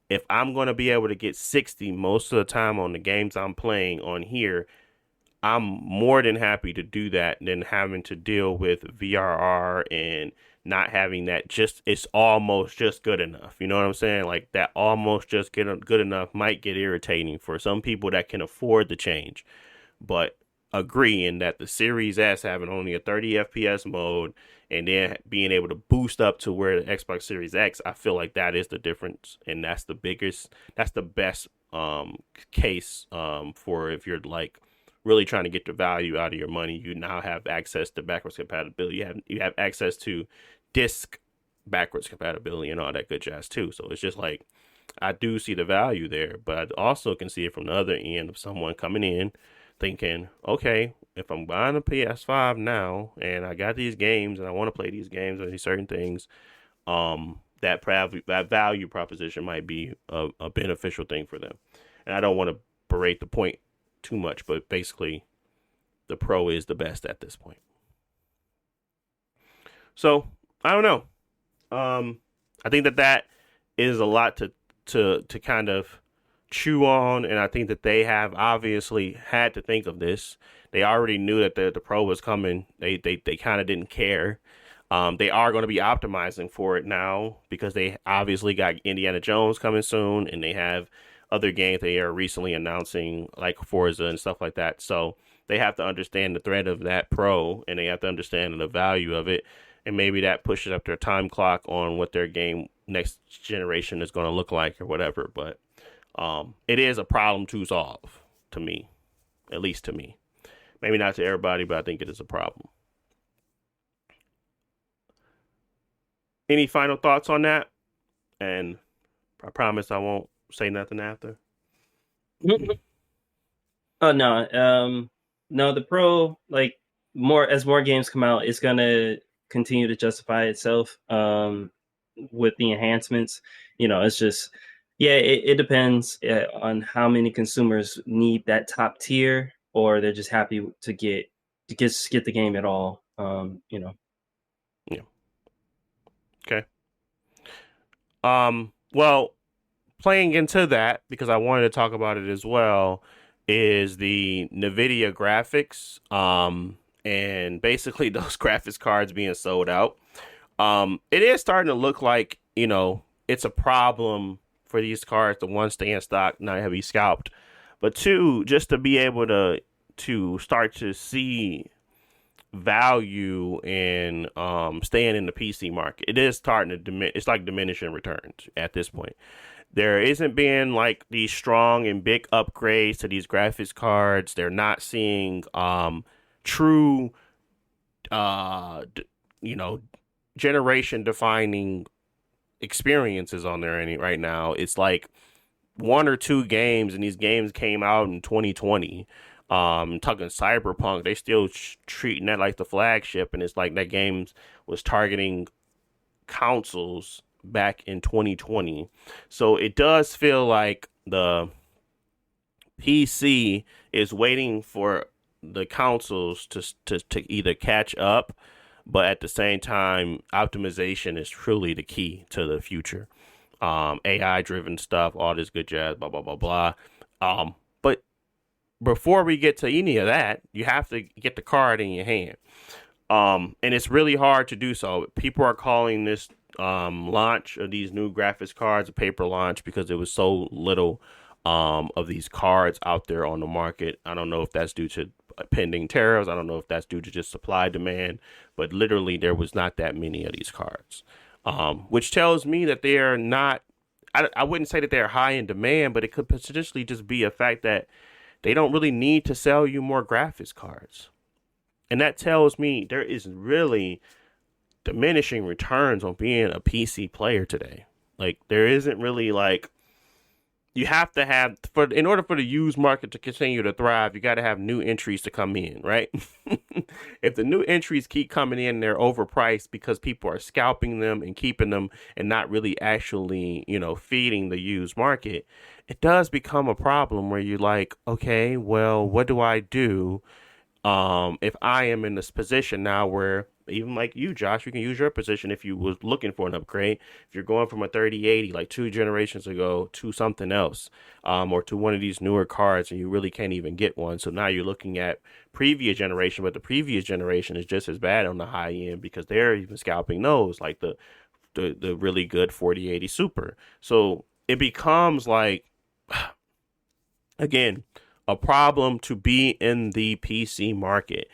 if I'm going to be able to get 60 most of the time on the games I'm playing on here, I'm more than happy to do that than having to deal with VRR and not having that it's almost just good enough. You know what I'm saying? Like that almost just good enough might get irritating for some people that can afford the change. But agreeing that the Series S having only a 30 FPS mode and then being able to boost up to where the Xbox Series X, I feel like that is the difference, and that's the best case for if you're like really trying to get the value out of your money. You now have access to backwards compatibility. You have access to disc backwards compatibility and all that good jazz too. So it's just like, I do see the value there, but I also can see it from the other end of someone coming in thinking, okay, if I'm buying a PS5 now and I got these games and I want to play these games or these certain things, that value proposition might be a beneficial thing for them. And I don't want to berate the point too much, but basically the Pro is the best at this point. So I don't know. I think that is a lot to kind of chew on, and I think that they have obviously had to think of this. They already knew that the Pro was coming. They kind of didn't care. They are going to be optimizing for it now because they obviously got Indiana Jones coming soon, and they have other games they are recently announcing like Forza and stuff like that. So they have to understand the threat of that Pro, and they have to understand the value of it. And maybe that pushes up their time clock on what their game next generation is going to look like or whatever. But it is a problem to solve, to me, at least to me. Maybe not to everybody, but I think it is a problem. Any final thoughts on that? And I promise I won't say nothing after. Oh no, no. The Pro, like as more games come out, it's gonna continue to justify itself. With the enhancements, it's just, yeah, it depends on how many consumers need that top tier, or they're just happy to get the game at all. Yeah. Okay. Well, playing into that, because I wanted to talk about it as well, is the Nvidia graphics. And basically those graphics cards being sold out. It is starting to look like, it's a problem for these cards to, one, stay in stock, not heavy scalped, but two, just to be able to start to see value in staying in the PC market. It is starting to it's like diminishing returns at this point. There isn't being like these strong and big upgrades to these graphics cards. They're not seeing true generation defining experiences on there right now. It's like 1 or 2 games, and these games came out in 2020. Talking Cyberpunk, they still treating that like the flagship, and it's like that game was targeting consoles back in 2020. So it does feel like the PC is waiting for the consoles to either catch up, but at the same time, optimization is truly the key to the future. AI driven stuff, all this good jazz, blah blah blah blah. But before we get to any of that, you have to get the card in your hand. And it's really hard to do so. People are calling this launch of these new graphics cards a paper launch because there was so little of these cards out there on the market. I don't know if that's due to pending tariffs. I don't know if that's due to just supply demand, but literally there was not that many of these cards, which tells me that they are not. I wouldn't say that they're high in demand, but it could potentially just be a fact that they don't really need to sell you more graphics cards. And that tells me there is really diminishing returns on being a PC player today. Like there isn't really like you have to have in order for the used market to continue to thrive, you got to have new entries to come in, right? If the new entries keep coming in, they're overpriced because people are scalping them and keeping them and not really actually, feeding the used market. It does become a problem where you're like, okay, well, what do I do? If I am in this position now where even like you, Josh, you can use your position if you was looking for an upgrade. If you're going from a 3080 like 2 generations ago to something else, or to one of these newer cards and you really can't even get one. So now you're looking at previous generation, but the previous generation is just as bad on the high end because they're even scalping those like the really good 4080 Super. So it becomes like, again, a problem to be in the PC market.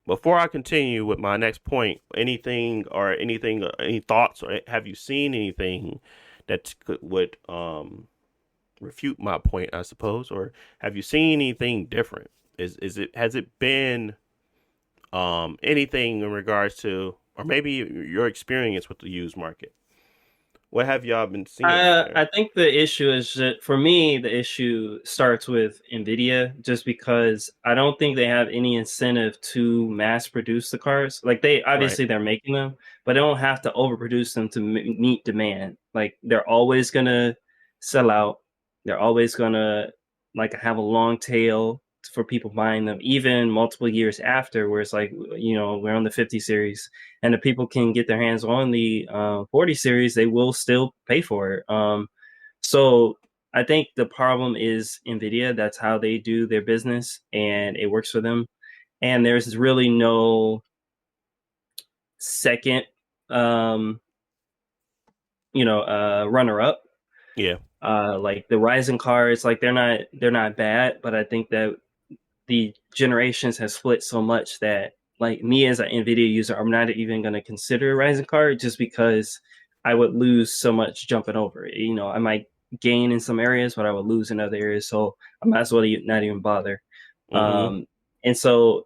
Before I continue with my next point, any thoughts or have you seen anything that would refute my point, I suppose, or have you seen anything different? Has it been anything in regards to, or maybe your experience with the used market? What have y'all been seeing out there? I think the issue is that for me, the issue starts with Nvidia, just because I don't think they have any incentive to mass produce the cars. Like they Right. obviously they're making them, but they don't have to overproduce them to meet demand. Like they're always gonna sell out. They're always gonna like have a long tail for people buying them, even multiple years after. Where it's like we're on the 50 series and the people can get their hands on the 40 series, they will still pay for it. So I think the problem is Nvidia. That's how they do their business, and it works for them. And there's really no second, runner up. Yeah. Like the Ryzen cards, like they're not bad, but I think that the generations have split so much that like me as an Nvidia user, I'm not even going to consider a Ryzen card just because I would lose so much jumping over it. I might gain in some areas, but I would lose in other areas. So I might as well not even bother. Mm-hmm. And so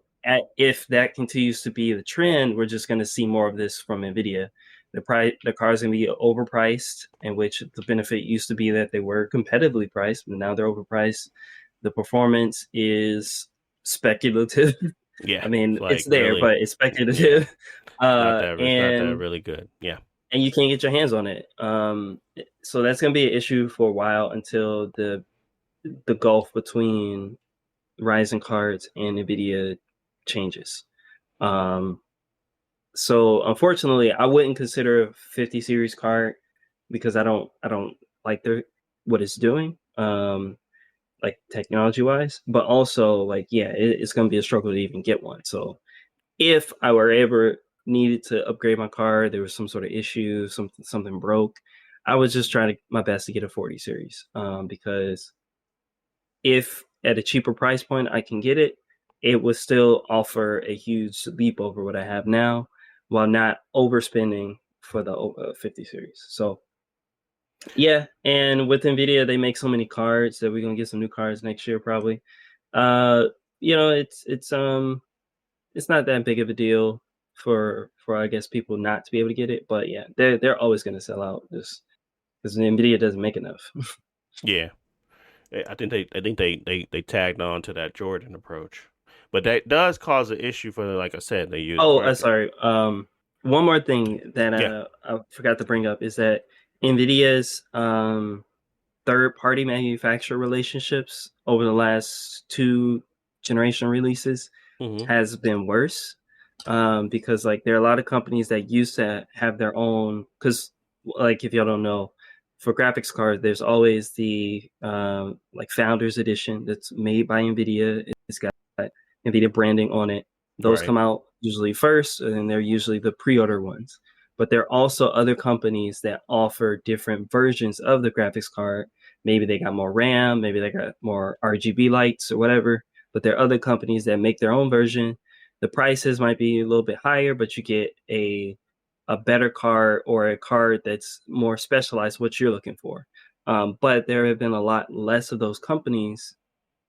if that continues to be the trend, we're just going to see more of this from Nvidia. The cars going to be overpriced, in which the benefit used to be that they were competitively priced, but now they're overpriced. The performance is speculative. Yeah. I mean, Like it's there, really. but it's Yeah. speculative. It's not that And really good. Yeah. you can't get your hands on it. So that's going to be an issue for a while until the gulf between Ryzen cards and Nvidia changes. Um, so unfortunately, I wouldn't consider a 50 series card because I don't like what it's doing. Like technology wise, but also like it's going to be a struggle to even get one. So if I were ever needed to upgrade my car, there was some sort of issue, something broke, I would just try my best to get a 40 series, because if at a cheaper price point I can get it, it would still offer a huge leap over what I have now while not overspending for the 50 series. So yeah, and with Nvidia, they make so many cards that we're gonna get some new cards next year probably. Uh, it's not that big of a deal for I guess people not to be able to get it, but yeah, they're always gonna sell out just because Nvidia doesn't make enough. Yeah. I think they tagged on to that Jordan approach, but that does cause an issue for, like I said, the used Oh, market. sorry. one more thing that Yeah. I forgot to bring up is that Nvidia's third-party manufacturer relationships over the last two generation releases Mm-hmm. has been worse, because like there are a lot of companies that used to have their own. Because like if y'all don't know, for graphics cards, there's always the like Founders Edition that's made by Nvidia. It's got Nvidia branding on it. Those Right. come out usually first, and they're usually the pre-order ones. But there are also other companies that offer different versions of the graphics card. Maybe they got more RAM, maybe they got more RGB lights or whatever. But there are other companies that make their own version. The prices might be a little bit higher, but you get a better card or a card that's more specialized what you're looking for. But there have been a lot less of those companies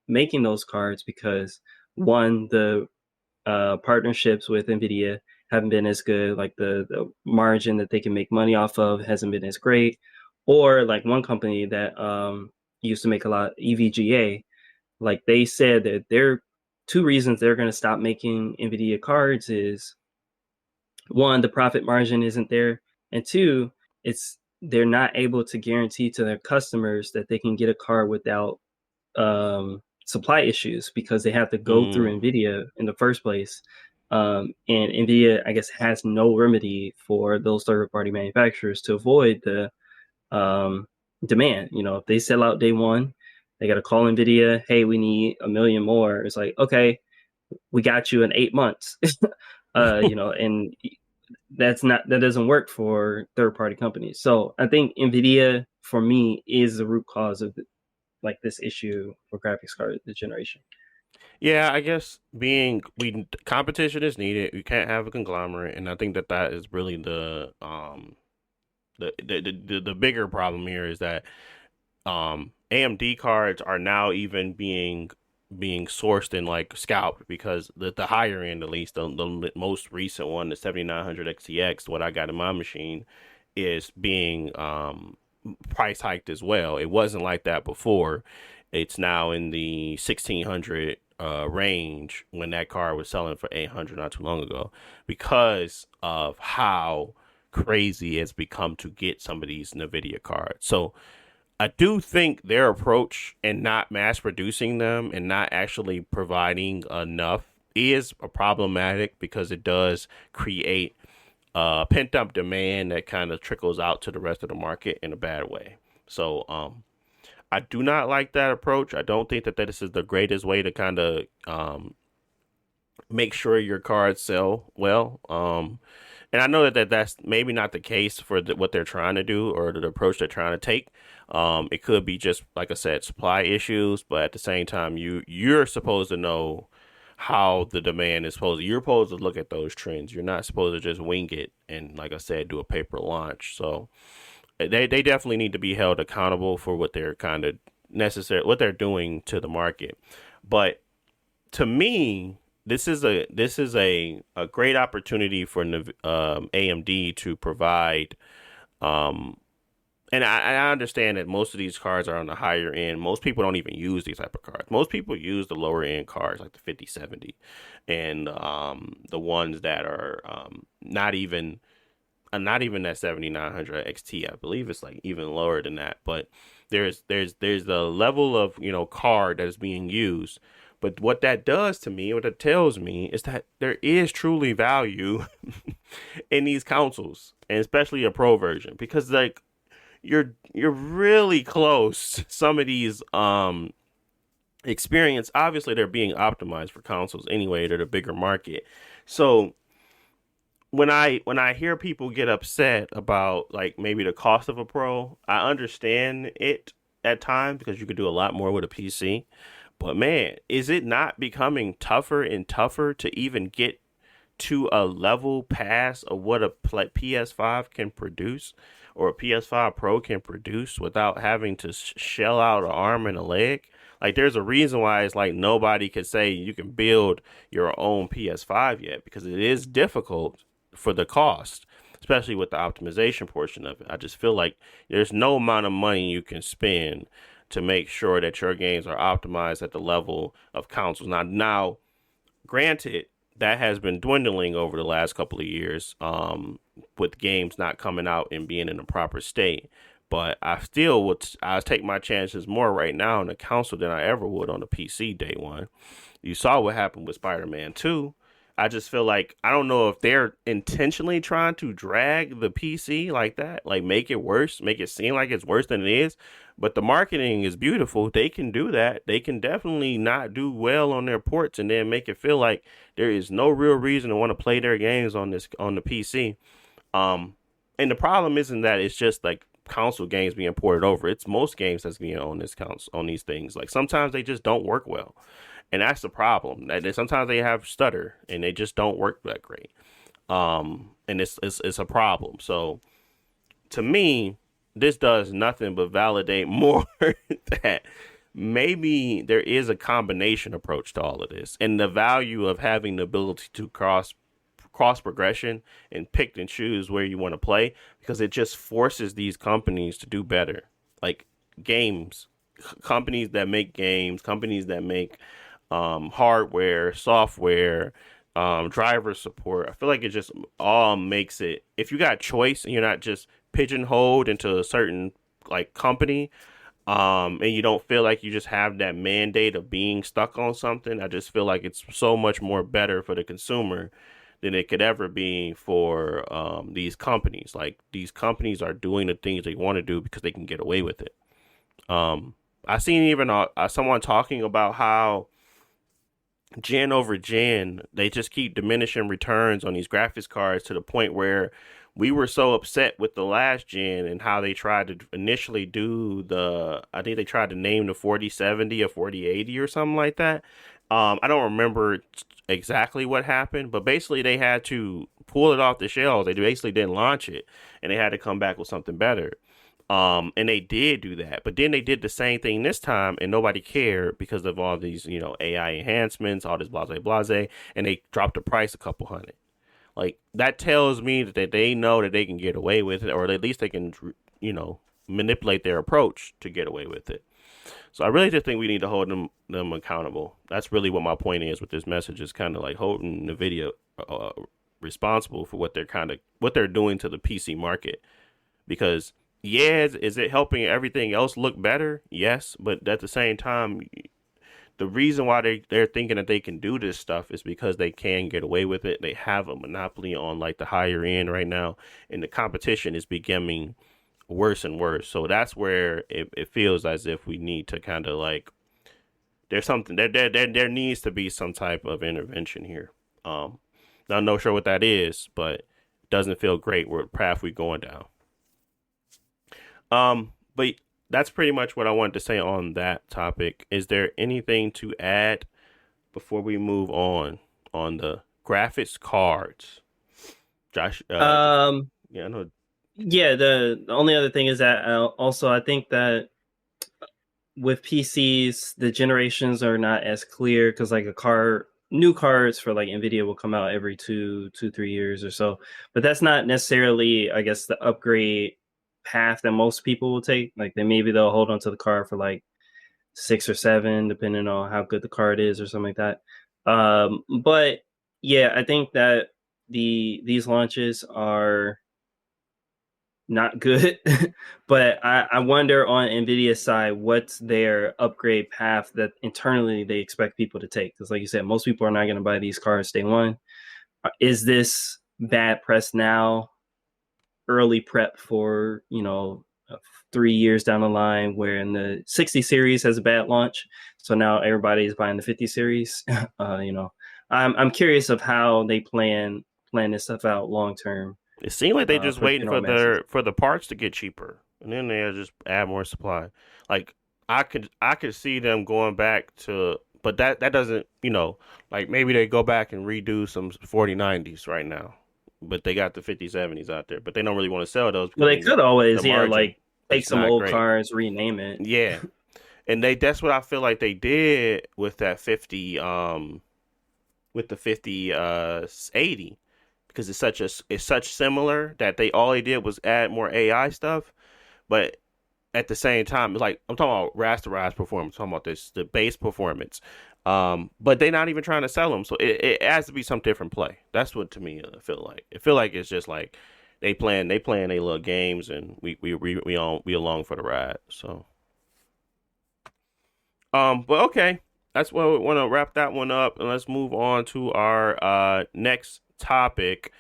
making those cards because one, the partnerships with Nvidia haven't been as good. Like the margin that they can make money off of hasn't been as great. Or like one company that used to make a lot, EVGA, like they said that there two reasons they're going to stop making Nvidia cards is one, the profit margin isn't there, and two, it's they're not able to guarantee to their customers that they can get a card without supply issues because they have to go through Mm. Nvidia in the first place. And Nvidia, I guess, has no remedy for those third-party manufacturers to avoid the demand. You know, if they sell out day one, they got to call Nvidia, hey, we need 1 million more. It's like, okay, we got you in 8 months. You know, and that doesn't work for third-party companies. So I think Nvidia, for me, is the root cause of like this issue for graphics card this generation. Yeah, I guess competition is needed. You can't have a conglomerate, and I think that is really the bigger problem here is that AMD cards are now even being sourced and like scalped because the higher end, at least the most recent one, the 7900 XTX, what I got in my machine, is being price hiked as well. It wasn't like that before. It's now in the 1600 range when that card was selling for 800 not too long ago because of how crazy it's become to get some of these Nvidia cards. So I do think their approach and not mass producing them and not actually providing enough is a problematic because it does create pent up demand that kind of trickles out to the rest of the market in a bad way. So I do not like that approach. I don't think that this is the greatest way to kind of make sure your cards sell well. And I know that's maybe not the case for what they're trying to do or the approach they're trying to take. It could be just like I said, supply issues, but at the same time, you're supposed to know how the demand is supposed. You're supposed to look at those trends. You're not supposed to just wing it and, like I said, do a paper launch. So they definitely need to be held accountable for what they're kind of what they're doing to the market. But to me, this is a great opportunity for AMD to provide. Um, and I understand that most of these cards are on the higher end. Most people don't even use these type of cards. Most people use the lower end cards like the 5070 and the ones that are not even that 7900 XT. I believe it's like even lower than that. But there's the level of card that is being used. But what that does to me, what it tells me, is that there is truly value in these consoles, and especially a pro version, because like you're really close. Some of these experience, obviously, they're being optimized for consoles anyway. They're the bigger market, so when I hear people get upset about like maybe the cost of a pro, I understand it at times because you could do a lot more with a PC. But man, is it not becoming tougher and tougher to even get to a level past of what a PS5 can produce or a PS5 Pro can produce without having to shell out an arm and a leg? Like, there's a reason why it's like nobody could say you can build your own PS5 yet because it is difficult for the cost, especially with the optimization portion of it. I just feel like there's no amount of money you can spend to make sure that your games are optimized at the level of consoles. Now, granted, that has been dwindling over the last couple of years, with games not coming out and being in a proper state. But I take my chances more right now on the console than I ever would on the PC day one. You saw what happened with Spider-Man 2. I just feel like I don't know if they're intentionally trying to drag the PC like that, like make it worse, make it seem like it's worse than it is. But the marketing is beautiful. They can do that. They can definitely not do well on their ports and then make it feel like there is no real reason to want to play their games on the PC. And the problem isn't that it's just like console games being ported over. It's most games that's being on this console on these things. Like sometimes they just don't work well. And that's the problem. That sometimes they have stutter and they just don't work that great. And it's a problem. So to me, this does nothing but validate more that maybe there is a combination approach to all of this, and the value of having the ability to cross progression and pick and choose where you want to play, because it just forces these companies to do better. Like companies that make games, companies that make hardware, software, driver support. I feel like it just all makes it, if you got choice and you're not just pigeonholed into a certain like company, and you don't feel like you just have that mandate of being stuck on something, I just feel like it's so much more better for the consumer than it could ever be for these companies. Like these companies are doing the things they want to do because they can get away with it. I seen even someone talking about how gen over gen, they just keep diminishing returns on these graphics cards to the point where we were so upset with the last gen and how they tried to initially do I think they tried to name the 4070 or 4080 or something like that. I don't remember exactly what happened, but basically they had to pull it off the shelves. They basically didn't launch it and they had to come back with something better. And they did do that, but then they did the same thing this time and nobody cared because of all these, AI enhancements, all this blase, and they dropped the price a couple hundred. Like that tells me that they know that they can get away with it, or at least they can, manipulate their approach to get away with it. So I really just think we need to hold them accountable. That's really what my point is with this message, is kind of like holding NVIDIA responsible for what they're doing to the PC market. Because is it helping everything else look better? Yes, but at the same time, the reason why they're thinking that they can do this stuff is because they can get away with it. They have a monopoly on like the higher end right now, and the competition is becoming worse and worse. So that's where it feels as if we need to kind of like, there's something there needs to be some type of intervention here. Not no sure what that is, but it doesn't feel great where path we're going down. But that's pretty much what I wanted to say on that topic. Is there anything to add before we move on the graphics cards? Josh, yeah, I know. Yeah, the only other thing is that also I think that with PCs, the generations are not as clear because like new cards for like Nvidia will come out every 3 years or so. But that's not necessarily, I guess, the upgrade path that most people will take. Like they'll hold on to the card for like 6 or 7, depending on how good the card is or something like that. But yeah, I think that these launches are not good. But I wonder on Nvidia's side, what's their upgrade path that internally they expect people to take? Because like you said, most people are not going to buy these cards day one. Is this bad press now, early prep for 3 years down the line, where in the 60 series has a bad launch, so now everybody is buying the 50 series? I'm curious of how they plan this stuff out long term. It seemed like they just waiting for the parts to get cheaper, and then they'll just add more supply. Like I could see them going back to, but that doesn't, like maybe they go back and redo some 4090s right now, but they got the 5070s out there, but they don't really want to sell those. Well, they could always, like take some old great. cars, rename it. Yeah, and that's what I feel like they did with that 50, with the 5080. Because it's such similar that all they did was add more AI stuff, but at the same time, it's like I'm talking about rasterized performance. I'm talking about the base performance. But they're not even trying to sell them, so it has to be some different play. That's what to me feel like. It feel like it's just like they playing their little games, and we along for the ride. So but okay, that's what we want to wrap that one up, and let's move on to our next topic.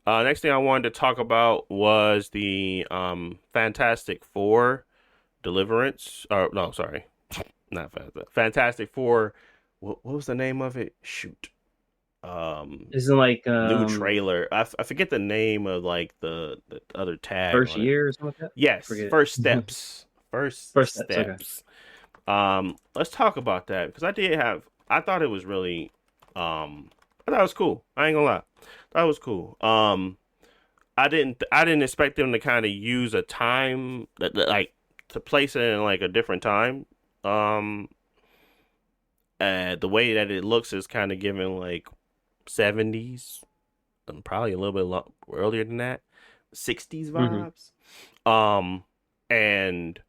Next thing I wanted to talk about was the Fantastic Four Deliverance. Or no, sorry, not Fantastic Four. What was the name of it? Shoot. Isn't like New trailer. I forget the name of like the other tag first on it. year or something like that? Yes, Forget. first steps. First First steps, okay. steps. Let's talk about that because I thought it was really I thought it was cool. I ain't gonna lie. That was cool. I didn't expect them to kind of use a time like to place it in like a different time. Um the way that it looks is kind of giving like 70s and probably a little bit earlier than that, 60s Mm-hmm. vibes. And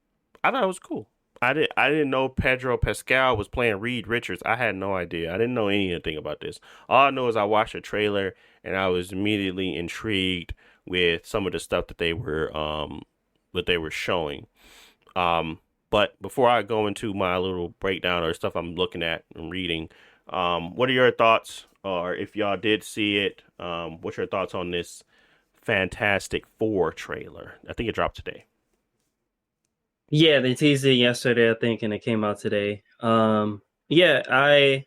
I thought it was cool. I didn't know Pedro Pascal was playing Reed Richards. I had no idea. I didn't know anything about this. All I know is I watched a trailer and I was immediately intrigued with some of the stuff that they were showing. But before I go into my little breakdown or stuff I'm looking at and reading, what are your thoughts? Or if y'all did see it, what's your thoughts on this Fantastic Four trailer? I think it dropped today. Yeah, they teased it yesterday, I think, and it came out today. Yeah, I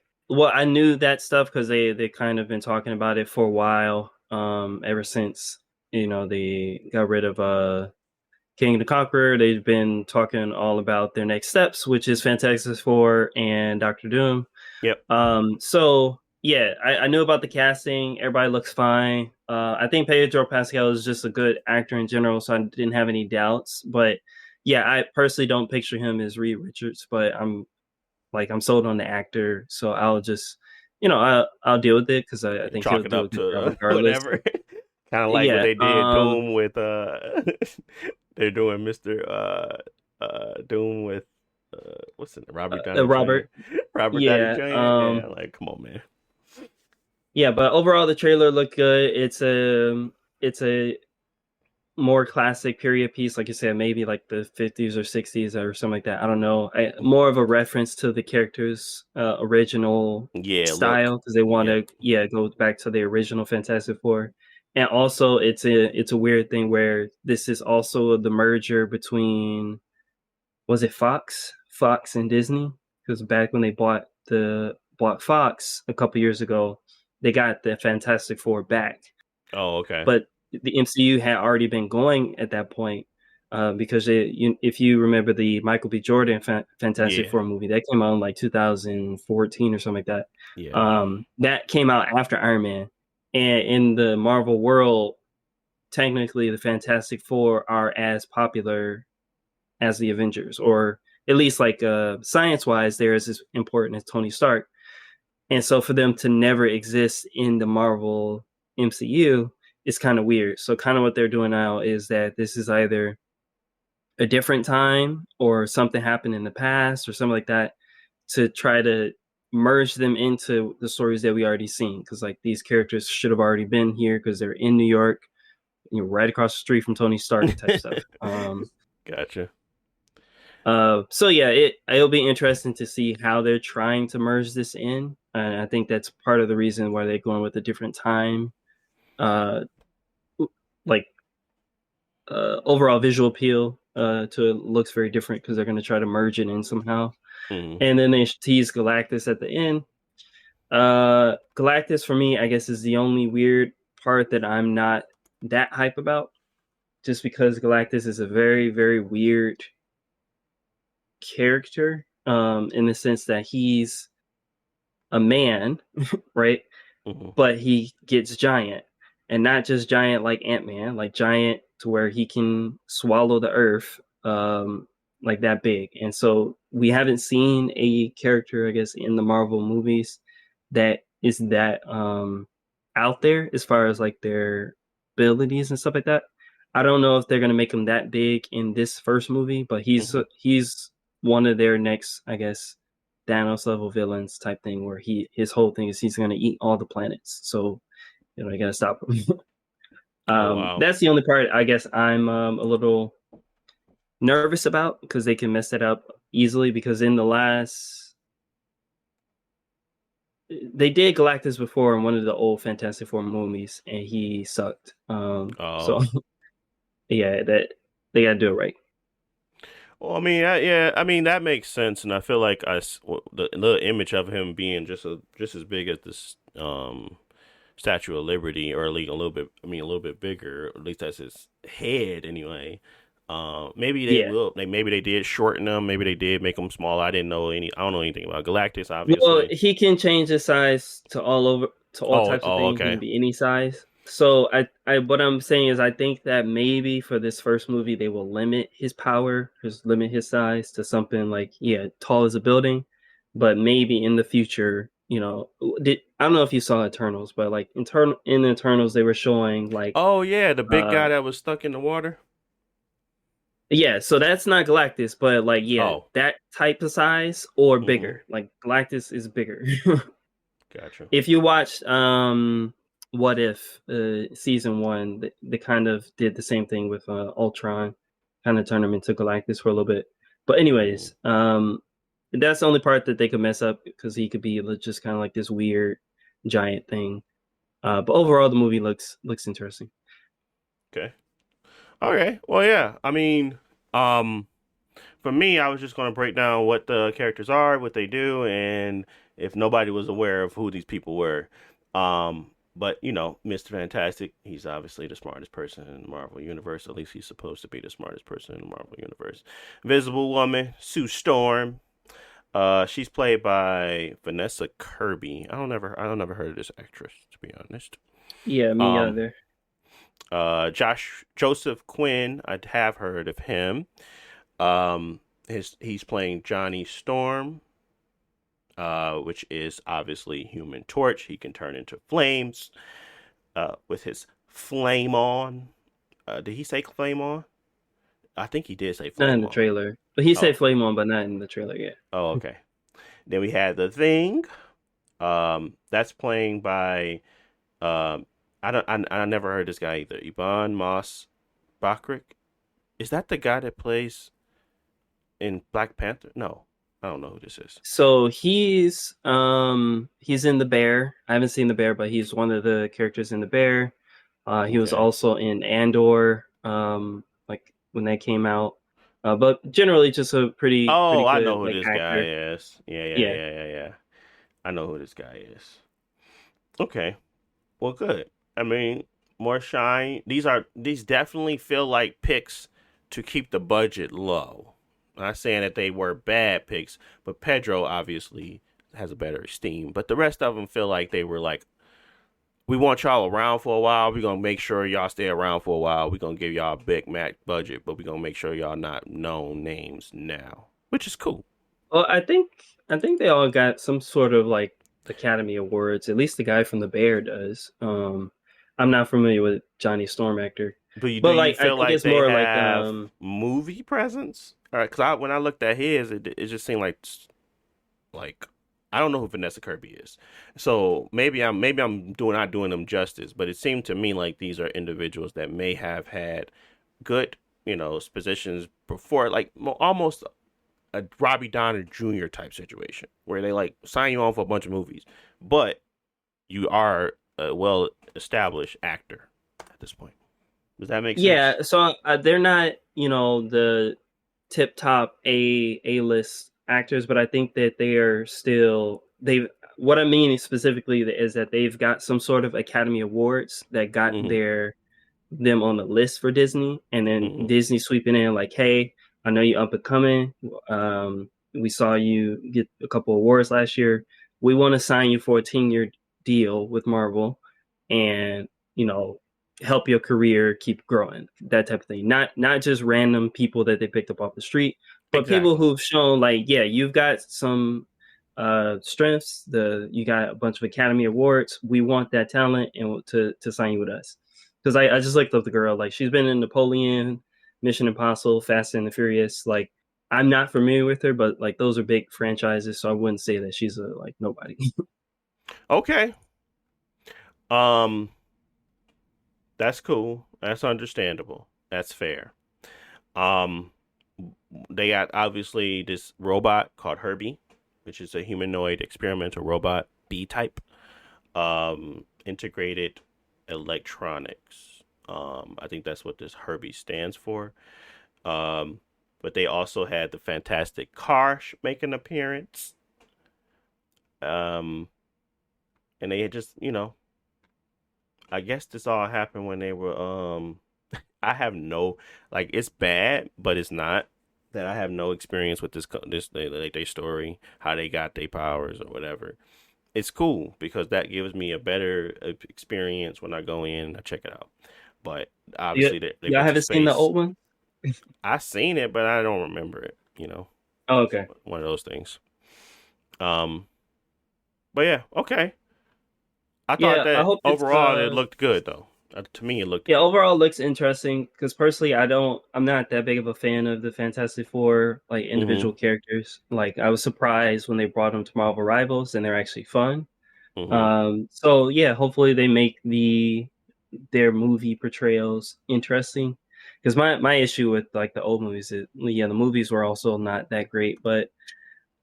knew that stuff because they kind of been talking about it for a while. Ever since they got rid of King the Conqueror, they've been talking all about their next steps, which is Fantastic Four and Doctor Doom. Yep. So yeah, I knew about the casting. Everybody looks fine. I think Pedro Pascal is just a good actor in general, so I didn't have any doubts. But yeah, I personally don't picture him as Reed Richards, but I'm sold on the actor, so I'll just I'll deal with it because I think he'll Chalk it do a up good job to regardless. whatever. Kind of like what Yeah. they did Doom with they're doing Mr. Doom with what's it Robert Downey Jr. Robert. Robert Downey Yeah. Jr. Yeah, like come on, man. Yeah, but overall the trailer looked good. It's a more classic period piece, like you said, maybe like the 50s or 60s or something like that. I don't know. More of a reference to the character's original Yeah, look. style because they want Yep. to go back to the original Fantastic Four. And also, it's a weird thing where this is also the merger between, was it Fox and Disney? Because back when they bought Fox a couple years ago, they got the Fantastic Four back, Oh, okay. but the MCU had already been going at that point because if you remember the Michael B. Jordan Fantastic Yeah. Four movie that came out in like 2014 or something like that. Yeah. That came out after Iron Man, and in the Marvel world, technically the Fantastic Four are as popular as the Avengers, or at least like science wise, they're as important as Tony Stark. And so for them to never exist in the Marvel MCU is kind of weird. So kind of what they're doing now is that this is either a different time or something happened in the past or something like that to try to merge them into the stories that we already seen. Because like these characters should have already been here because they're in New York, right across the street from Tony Stark type stuff. Gotcha. So yeah, it'll be interesting to see how they're trying to merge this in. And I think that's part of the reason why they're going with a different time, uh, like overall visual appeal to it looks very different because they're going to try to merge it in somehow. Mm. And then they tease Galactus at the end. Galactus for me, I guess, is the only weird part that I'm not that hype about, just because Galactus is a very, very weird character in the sense that he's a man, right? Mm-hmm. But he gets giant, and not just giant like Ant-Man, like giant to where he can swallow the earth, like that big. And so we haven't seen a character, I guess, in the Marvel movies that is that out there as far as like their abilities and stuff like that. I don't know if they're gonna make him that big in this first movie, but he's Mm-hmm. he's one of their next, I guess, Thanos level villains type thing, where his whole thing is he's gonna eat all the planets. So you gotta stop him. Oh wow. That's the only part I guess I'm a little nervous about, because they can mess it up easily. Because in the last, they did Galactus before in one of the old Fantastic Four movies, and he sucked. So Oh. yeah, that they gotta do it right. Well, I mean, yeah, I mean that makes sense, and I feel like the image of him being just as big as this Statue of Liberty, or at least a little bit. I mean, a little bit bigger. At least that's his head, anyway. Maybe they Yeah. will. Maybe they did shorten them. Maybe they did make them smaller. I didn't know any. I don't know anything about Galactus, Well, obviously. he can change his size to all Oh, types of oh, things. He okay. can be any size. So what I'm saying is I think that maybe for this first movie they will limit his power, just limit his size to something like, yeah, tall as a building. But maybe in the future, I don't know if you saw Eternals, but like in Eternals they were showing like Oh yeah, the big uh guy that was stuck in the water. yeah, so that's not Galactus, but like, yeah, Oh, that type of size or mm-hmm. bigger. Like Galactus is bigger. Gotcha. If you watched What If season 1, they kind of did the same thing with Ultron, kind of turned him into Galactus for a little bit. But Mm-hmm. anyways, that's the only part that they could mess up, because he could be just kind of like this weird giant thing. But overall, the movie looks interesting. Okay. Okay. Well, yeah. I mean, um, for me, I was just going to break down what the characters are, what they do, and if nobody was aware of who these people were. But Mr. Fantastic, he's obviously the smartest person in the Marvel Universe. At least he's supposed to be the smartest person in the Marvel Universe. Invisible Woman, Sue Storm. She's played by Vanessa Kirby. I don't never heard of this actress, to be honest. Yeah, me Um, either. Joseph Quinn, I have heard of him. He's playing Johnny Storm, which is obviously Human Torch. He can turn into flames, with his flame on. Did he say flame on? I think he did say Not in flame the on. trailer, but he said Oh, Flame on, but not in the trailer yet. oh, okay. Then we had the Thing. That's playing by I never heard this guy either. Iban Moss Bakrik. Is that the guy that plays in Black Panther? No, I don't know who this is. So he's in The Bear. I haven't seen The Bear, but he's one of the characters in The Bear. He was Okay. also in Andor, like when that came out. But generally, just a pretty Oh, I good know who like this guy actor. is. Yeah, yeah, Yeah. yeah, yeah, yeah. I know who this guy is. Okay. Well, good. I mean, more shine. These definitely feel like picks to keep the budget low. I'm not saying that they were bad picks, but Pedro obviously has a better esteem. But the rest of them feel like they were like, we want y'all around for a while. We're gonna make sure y'all stay around for a while. We're gonna give y'all a big Mac budget, but we're gonna make sure y'all not known names now. Which is cool. Well, I think they all got some sort of like Academy Awards. At least the guy from The Bear does. I'm not familiar with Johnny Storm actor, Do but you like I feel think like it's they more like have movie presence? All right, because when I looked at his, it just seemed like I don't know who Vanessa Kirby is, so maybe I'm not doing them justice, but it seemed to me like these are individuals that may have had good positions before, like almost a Robbie Donner Jr. type situation where they like sign you on for a bunch of movies, but you are a well established actor at this point. Does that make sense? Yeah, so they're not, the tip top A list actors, but I think that they are still they. What I mean specifically is that they've got some sort of Academy Awards that got Mm-hmm. them on the list for Disney, and then Mm-hmm. Disney sweeping in like, hey, I know you up and coming. We saw you get a couple awards last year. We want to sign you for a 10-year deal with Marvel, and you know help your career keep growing, that type of thing. Not just random people that they picked up off the street, but people Exactly. who've shown like, yeah, you've got some strengths. You got a bunch of Academy Awards. We want that talent and to sign you with us. Because I just looked up the girl. Like, she's been in Napoleon, Mission Impossible, Fast and the Furious. Like, I'm not familiar with her, but like those are big franchises, so I wouldn't say that she's a like nobody. Okay. Um, that's cool. That's understandable. That's fair. Um, they got obviously this robot called Herbie, which is a humanoid experimental robot, B type. Integrated electronics. I think that's what this Herbie stands for. Um, but they also had the Fantastic Car make an appearance. Um, and they had just, I guess this all happened when they were. I have no, like, it's bad, but it's not. That I have no experience with this like their story, how they got their powers or whatever. It's cool because that gives me a better experience when I go in and I check it out. But Yeah, obviously they y'all went to haven't seen the space. old one? I seen it, but I don't remember it. Oh, okay. One of those things. Um, but yeah, okay. I thought Yeah, I that hope it's overall it looked good though. To me, it looked yeah, good. overall it looks interesting because personally I'm not that big of a fan of the Fantastic Four like Mm-hmm. individual characters. Like I was surprised when they brought them to Marvel Rivals and they're actually fun. Mm-hmm. So yeah, hopefully they make their movie portrayals interesting. Because my issue with like the old movies is yeah, the movies were also not that great, but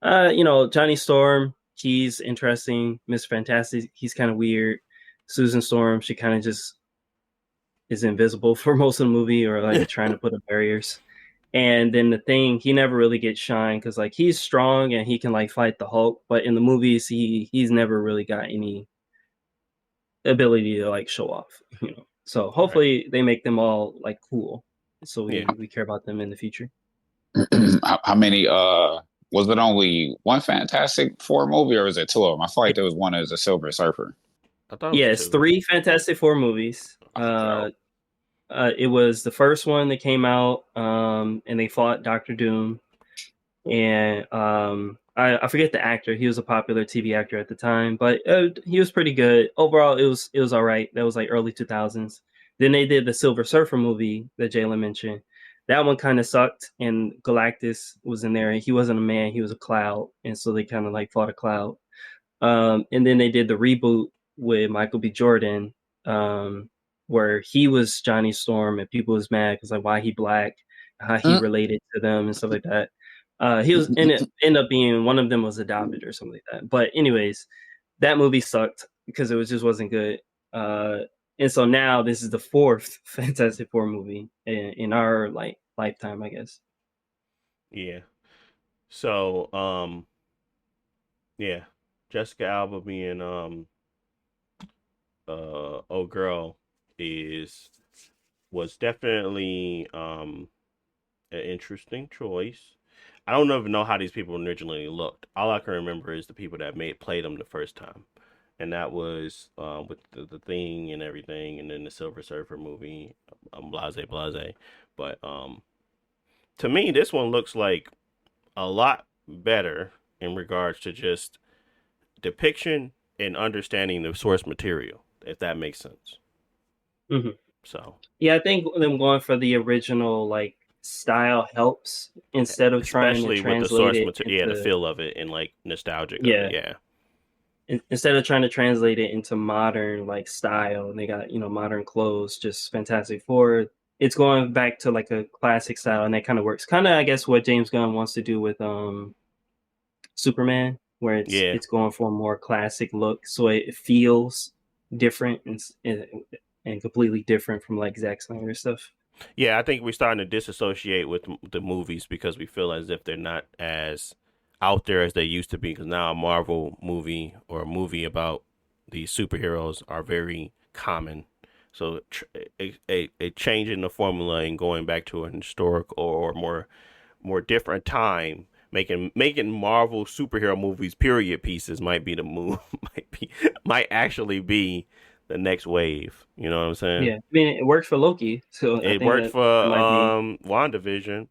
Johnny Storm, he's interesting. Mr. Fantastic, he's kind of weird. Susan Storm, she kind of just is invisible for most of the movie or like trying to put up barriers. And then the thing, he never really gets shine because like he's strong and he can like fight the Hulk, but in the movies he's never really got any ability to like show off. So Right. hopefully they make them all like cool, so Yeah. we care about them in the future. How many was it only one Fantastic Four movie or was it two of them? I feel like there was one as a Silver Surfer. I thought it was Yeah, it's two. three Fantastic Four movies. Okay. It was the first one that came out, and they fought Doctor Doom, and I forget the actor. He was a popular TV actor at the time, but he was pretty good overall. It was all right. That was like early 2000s. Then they did the Silver Surfer movie that Jalen mentioned. That one kind of sucked, and Galactus was in there. And he wasn't a man; he was a cloud, and so they kind of like fought a cloud. And then they did the reboot with Michael B. Jordan, where he was Johnny Storm, and people was mad because like why he black, how he Mm. related to them and stuff like that. He was in it end up being one of them was adopted or something like that. But anyways, that movie sucked because it was just wasn't good. Uh, and so now this is the fourth Fantastic Four movie in our like lifetime, I guess. Yeah. So, yeah, Jessica Alba being old girl is was definitely an interesting choice. I don't even know how these people originally looked. All I can remember is the people that played them the first time, and that was with the thing and everything, and then the Silver Surfer movie, blase blase. But to me, this one looks like a lot better in regards to just depiction and understanding the source material, if that makes sense. Mhm. So, Yeah, I think them going for the original like style helps instead of trying to especially with the translate source it material, yeah, the into feel of it and like nostalgic of it, yeah, yeah, instead of trying to translate it into modern like style and they got, modern clothes, just Fantastic Four. It's going back to like a classic style and that kind of works. Kind of I guess what James Gunn wants to do with Superman where it's yeah, it's going for a more classic look so it feels different and completely different from like Zack Snyder stuff. yeah. I think we're starting to disassociate with the movies because we feel as if they're not as out there as they used to be. Because now a Marvel movie or a movie about these superheroes are very common. So a change in the formula and going back to an historic or more different time, making Marvel superhero movies period pieces might be the move. Might actually be the next wave. You know what I'm saying? Yeah, I mean it worked for Loki, so I It think worked that for that might be. WandaVision.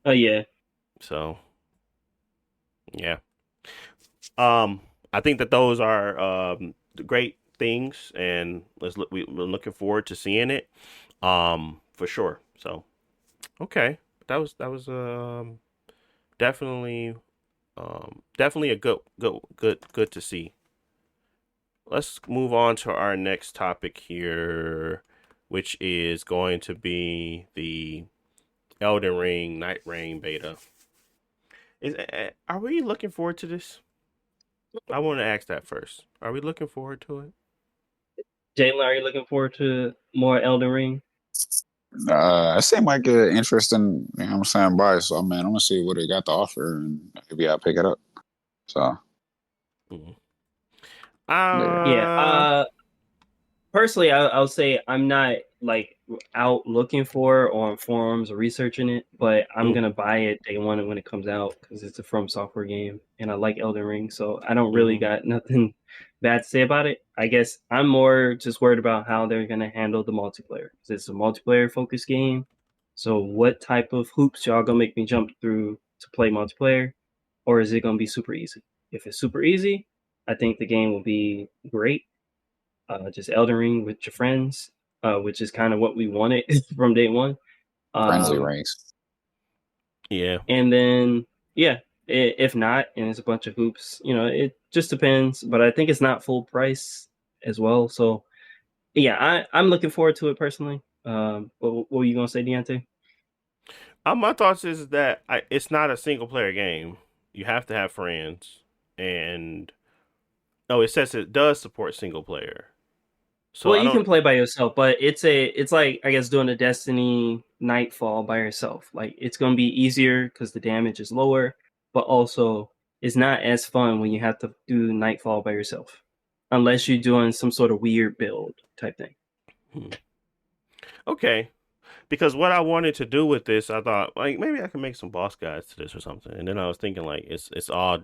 Oh yeah, So yeah. I think that those are great things, and we're looking forward to seeing it. For sure. So okay, that was definitely, definitely a good to see. Let's move on to our next topic here, which is going to be the Elden Ring NightReign beta. Are we looking forward to this? I want to ask that first. Are we looking forward to it? Jalen, are you looking forward to more Elden Ring? It seemed like an interesting, you know what I'm saying, buy. So, man, I'm going to see what they got to offer and maybe I'll pick it up. So, Mhm. Yeah. Uh, Personally, I'll say I'm not like out looking for or on forums or researching it, but I'm mm, gonna buy it day one when it comes out because it's a From Software game and I like Elden Ring, so I don't really mhm. got nothing bad to say about it. I guess I'm more just worried about how they're gonna handle the multiplayer. 'Cause it's a multiplayer focused game, so what type of hoops y'all gonna make me jump through to play multiplayer, or is it gonna be super easy? If it's super easy, I think the game will be great, just Elden Ring with your friends, which is kind of what we wanted from day one. frenzy Um, rings. Yeah. and then, yeah, if not, and it's a bunch of hoops, it just depends. But I think it's not full price as well. So, yeah, I'm looking forward to it personally. What were you gonna say, Deontay? My thoughts is that it's not a single player game. You have to have friends, and oh, it says it does support single player. So Well, I you can don't. play by yourself, but it's like I guess doing a Destiny Nightfall by yourself. Like it's gonna be easier because the damage is lower, but also it's not as fun when you have to do Nightfall by yourself, unless you're doing some sort of weird build type thing. Hmm. Okay, because what I wanted to do with this, I thought like maybe I can make some boss guides to this or something, and then I was thinking like it's all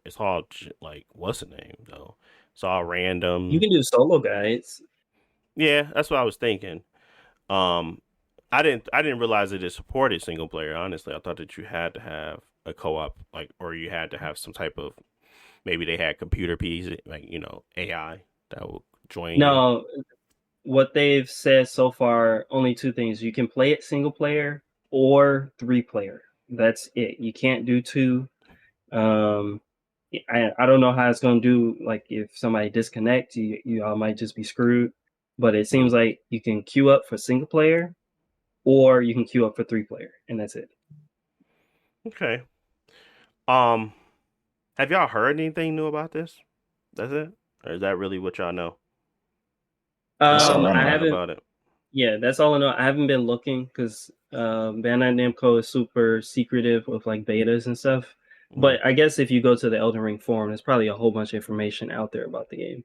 it's all like what's the name though? It's all You random. can do solo guides. Yeah, that's what I was thinking. Um, I didn't realize that it supported single player. Honestly, I thought that you had to have a co-op, like, or you had to have some type of maybe they had computer PC, like AI that will join you. No, what they've said so far, only two things: you can play it single player or three player. That's it. You can't do two. Um, I don't know how it's gonna do. Like if somebody disconnects, you all might just be screwed. But it seems Mm, like you can queue up for single player, or you can queue up for three player, and that's it. okay. Um, have y'all heard anything new about this? That's it, or is that really what y'all know? That's I don't all know I I nothing know. haven't. about it. Yeah, that's all I know. I haven't been looking because Bandai Namco is super secretive with like betas and stuff. Mm. But I guess if you go to the Elden Ring forum, there's probably a whole bunch of information out there about the game.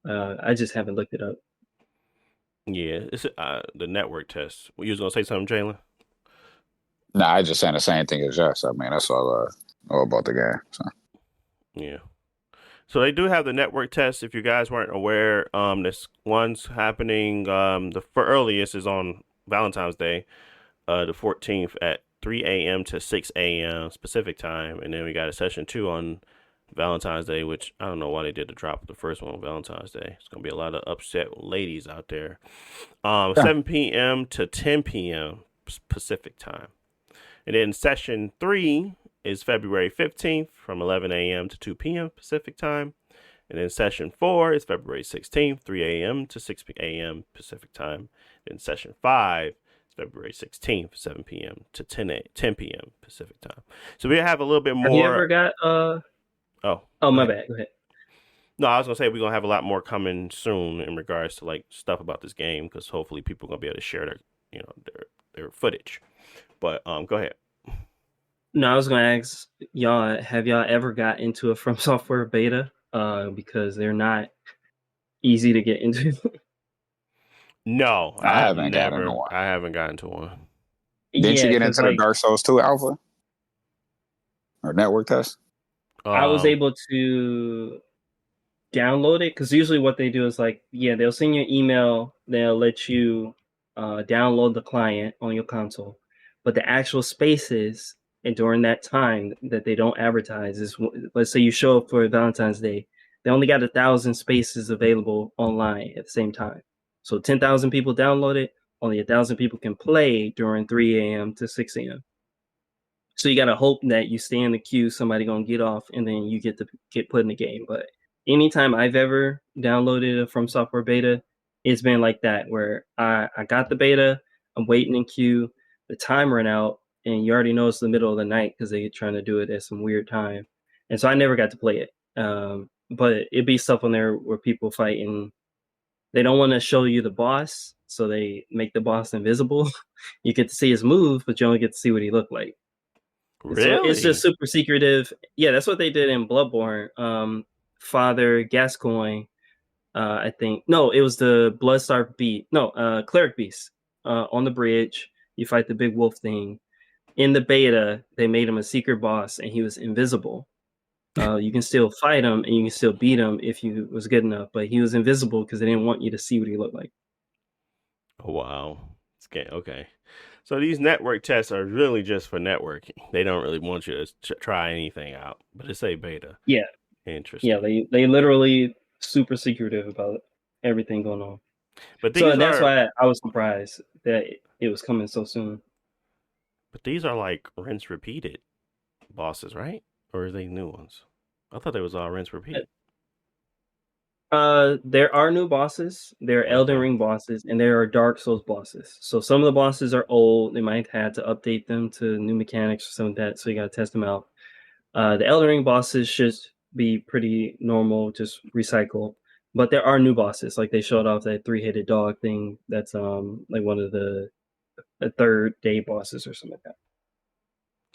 I just haven't looked it up. Yeah, it's the network test. You was gonna say something, Jalen? Nah, I just saying the same thing as Jess. I mean, that's all I know about the game. So. Yeah. So they do have the network test. If you guys weren't aware, this one's happening. The for earliest is on Valentine's Day, the 14th at 3 a.m. to 6 a.m. Pacific time, and then we got a session 2 on Valentine's Day, which I don't know why they did the drop of the first one on Valentine's Day. It's gonna be a lot of upset ladies out there. 7 p.m. to 10 p.m. Pacific time, and then session 3 is February 15th from 11 a.m. to 2 p.m. Pacific time. And then session 4 is February 16th, 3 a.m. to 6 a.m. Pacific time. Then session 5 is February 16th, 7 p.m. to 10 p.m. Pacific time. So we have a little bit Have you more. ever got Oh, Oh, go my ahead. bad. Go ahead. No, I was gonna say we're gonna have a lot more coming soon in regards to like stuff about this game because hopefully people are gonna be able to share their footage. But go ahead. No, I was gonna ask y'all, have y'all ever got into a From Software beta? Because they're not easy to get into. No, I I have haven't gotten never. one. I haven't gotten to one. Didn't you Yeah, get because into the like Dark Souls 2 alpha or network test? I was Um. able to download it because usually what they do is like, yeah, they'll send you an email, they'll let you download the client on your console, but the actual spaces and during that time that they don't advertise is, let's say you show up for Valentine's Day, they only got 1,000 spaces available online at the same time. So 10,000 people download it, only 1,000 people can play during 3 a.m. to 6 a.m. So you gotta hope that you stay in the queue, somebody gonna get off, and then you get put in the game. But anytime I've ever downloaded a From Software beta, it's been like that, where I got the beta, I'm waiting in queue, the time ran out, and you already know it's the middle of the night because they're trying to do it at some weird time. And so I never got to play it. But it'd be stuff on there where people fight and they don't want to show you the boss, so they make the boss invisible. You get to see his move, but you only get to see what he looked like. So it's just Really? super secretive. Yeah, that's what they did in Bloodborne. Father Gascoigne, I think. No, it was the Bloodstar Beast. No, Cleric Beast. On the bridge, you fight the big wolf thing. In the beta, they made him a secret boss, and he was invisible. You can still fight him, and you can still beat him if you was good enough. But he was invisible because they didn't want you to see what he looked like. Oh, wow. Okay. So these network tests are really just for networking. They don't really want you to try anything out, but it's a beta. Yeah, Interesting. they literally super secretive about everything going on. But So these that's are why I was surprised that it was coming so soon. like rinse repeated bosses, right? Or are they new ones? I thought they was all rinse repeat. There are new bosses. There are Elden Okay. Ring bosses, and there are Dark Souls bosses. So some of the bosses are old. They might have to update them to new mechanics or something like that. So you got to test them out. The Elden Ring bosses should be pretty normal, just recycle. But there are new bosses. Like they showed off that three-headed dog thing. That's like one of the third day bosses or something like that.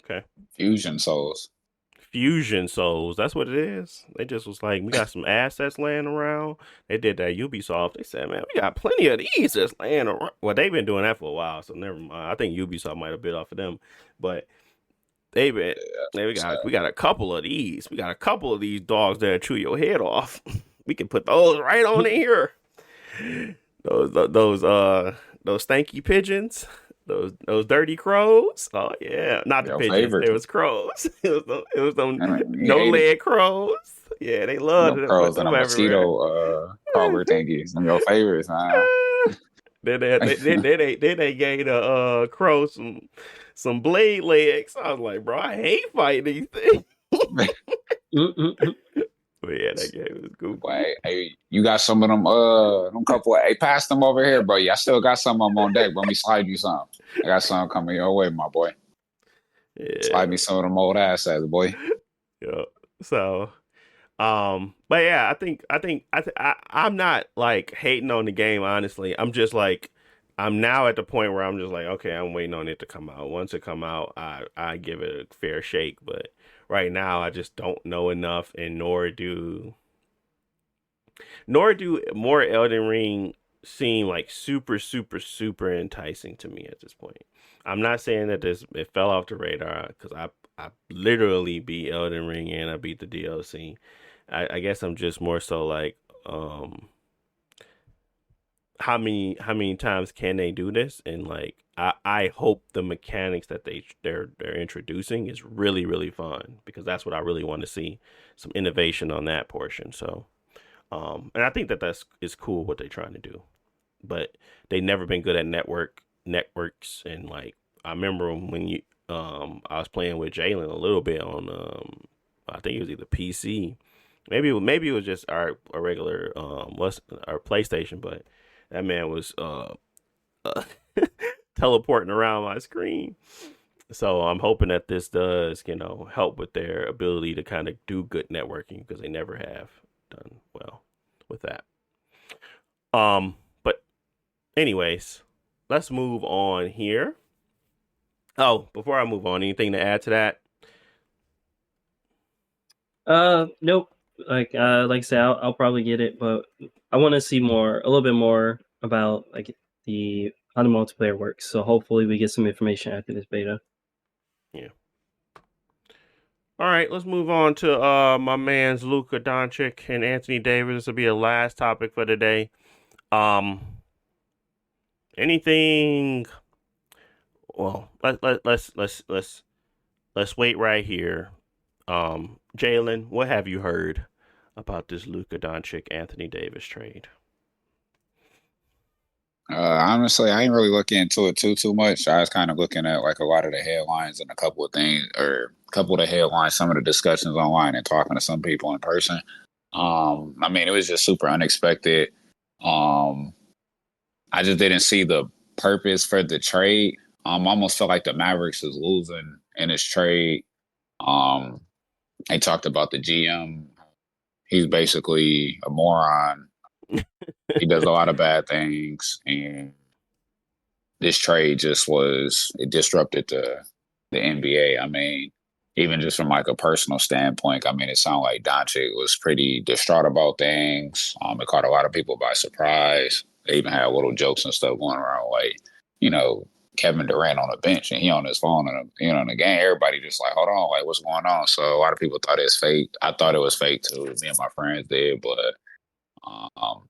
Okay. Fusion Souls. Fusion Souls. That's what it is. They just was like, we got some assets laying around. They did that Ubisoft. They said, man, we got plenty of these just laying around. Well, they've been doing that for a while, so never mind. I think Ubisoft might have bit off of them, but they've been. We got a couple of these. We got a couple of these dogs that chew your head off. We can put those right on in here. Those stanky pigeons. Those dirty crows. Oh yeah, not the Your pigeons. favorite. It was crows. It was them I mean, no leg crows. Yeah, they loved them to put crows and them a everywhere. mosquito crawler thingies. Them your favorites, man. Then they gave the crow some blade legs. I was like, bro, I hate fighting these things. But yeah, that game was goofy. Boy, hey, you got some of them couple. Hey, pass them over here, bro. I still got some of them on deck. Let me slide you some. I got some coming your way, my boy. Yeah. Slide me some of them old assets, boy. Yeah. So, but yeah, I'm not like hating on the game. Honestly, I'm just like, I'm now at the point where I'm just like, okay, I'm waiting on it to come out. Once it come out, I give it a fair shake. But right now, I just don't know enough, and nor do more Elden Ring seem like super enticing to me at this point. I'm not saying that it fell off the radar because I literally beat Elden Ring and I beat the DLC. I guess I'm just more so like how many times can they do this, and like I hope the mechanics that they're introducing is really fun, because that's what I really want to see, some innovation on that portion. So and I think that is cool what they're trying to do, but they never been good at networks. And like I remember when I was playing with Jalen a little bit on I think it was either PC, maybe it was just our regular what's our PlayStation, but that man was teleporting around my screen. So I'm hoping that this does, help with their ability to kind of do good networking, because they never have done well with that. But anyways, let's move on here. Oh, before I move on, anything to add to that? Nope. Like I said, I'll probably get it, but I want to see a little bit more about like how the multiplayer works. So hopefully we get some information after this beta. Yeah. All right, let's move on to my man's Luka Doncic and Anthony Davis. This will be a last topic for today. Anything? Well, let's wait right here. Jalen, what have you heard about this Luka Doncic Anthony Davis trade? Honestly, I ain't really looking into it too much. I was kind of looking at like a lot of the headlines and a couple of things, or a couple of the headlines, some of the discussions online, and talking to some people in person. I mean, it was just super unexpected. Um, I just didn't see the purpose for the trade. I almost felt like the Mavericks is losing in this trade. Um, they talked about the GM. He's basically a moron. He does a lot of bad things, and this trade just was it disrupted the NBA. I mean, even just from like a personal standpoint, I mean, it sounded like Doncic was pretty distraught about things. It caught a lot of people by surprise. They even had little jokes and stuff going around, like you know Kevin Durant on the bench and he on his phone and in the game. Everybody just like, hold on, like what's going on? So a lot of people thought it's fake. I thought it was fake too. Me and my friends did, but um,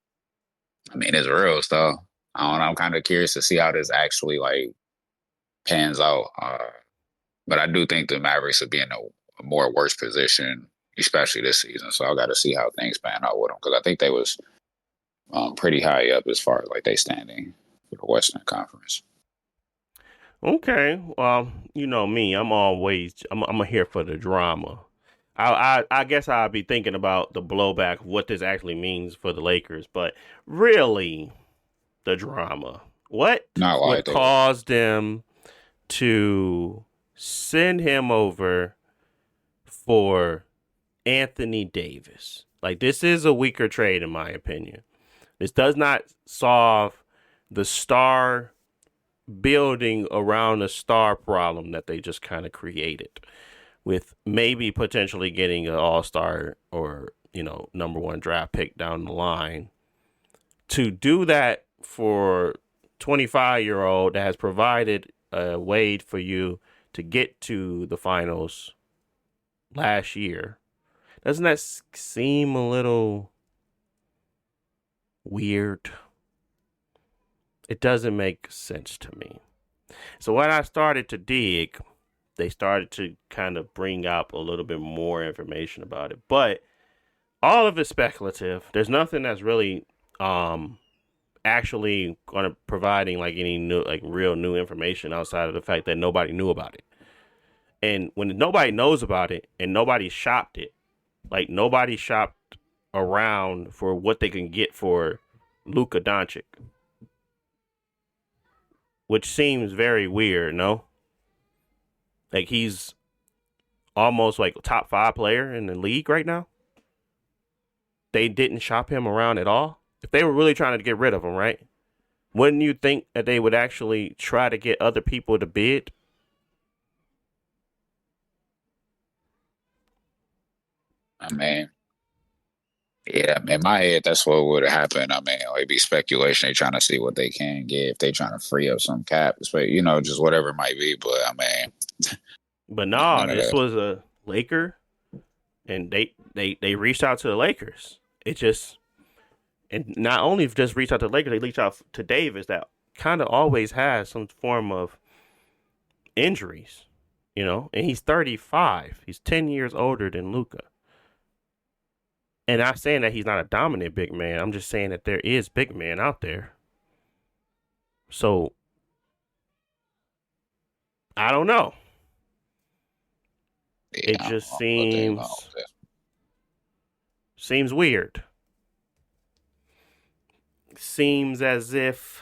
I mean, it's real stuff. I don't know. I'm kind of curious to see how this actually like pans out. But I do think the Mavericks would be in a more worse position, especially this season. So I got to see how things pan out with them because I think they was pretty high up as far as like they standing for the Western Conference. Okay, well, you know me, I'm here for the drama. I guess I'll be thinking about the blowback, what this actually means for the Lakers, but really, the drama. What Not would like they were. cause them to send him over for Anthony Davis? Like, this is a weaker trade, in my opinion. This does not solve the star building around a star problem that they just kind of created with maybe potentially getting an all-star or, number one draft pick down the line. To do that for 25-year-old that has provided a way for you to get to the finals last year, doesn't that seem a little weird? It doesn't make sense to me. So when I started to dig, they started to kind of bring up a little bit more information about it. But all of it's speculative. There's nothing that's really actually going to providing like any new, like real new information outside of the fact that nobody knew about it. And when nobody knows about it and nobody shopped it, like nobody shopped around for what they can get for Luka Doncic, which seems very weird, no? Like he's almost like top 5 player in the league right now. They didn't shop him around at all. If they were really trying to get rid of him, right? Wouldn't you think that they would actually try to get other people to bid? I mean, yeah, in my head, that's what would have happened. I mean, it'd be speculation. They trying to see what they can get if they trying to free up some cap, but just whatever it might be. But I mean, But nah, none of this that. was a Laker, and they reached out to the Lakers. It just, and not only just reached out to the Lakers, they reached out to Davis, that kind of always has some form of injuries, and he's 35. He's 10 years older than Luka. And I'm saying that he's not a dominant big man. I'm just saying that there is big man out there. So I don't know. Yeah, It I don't just know what they going seems weird. Seems as if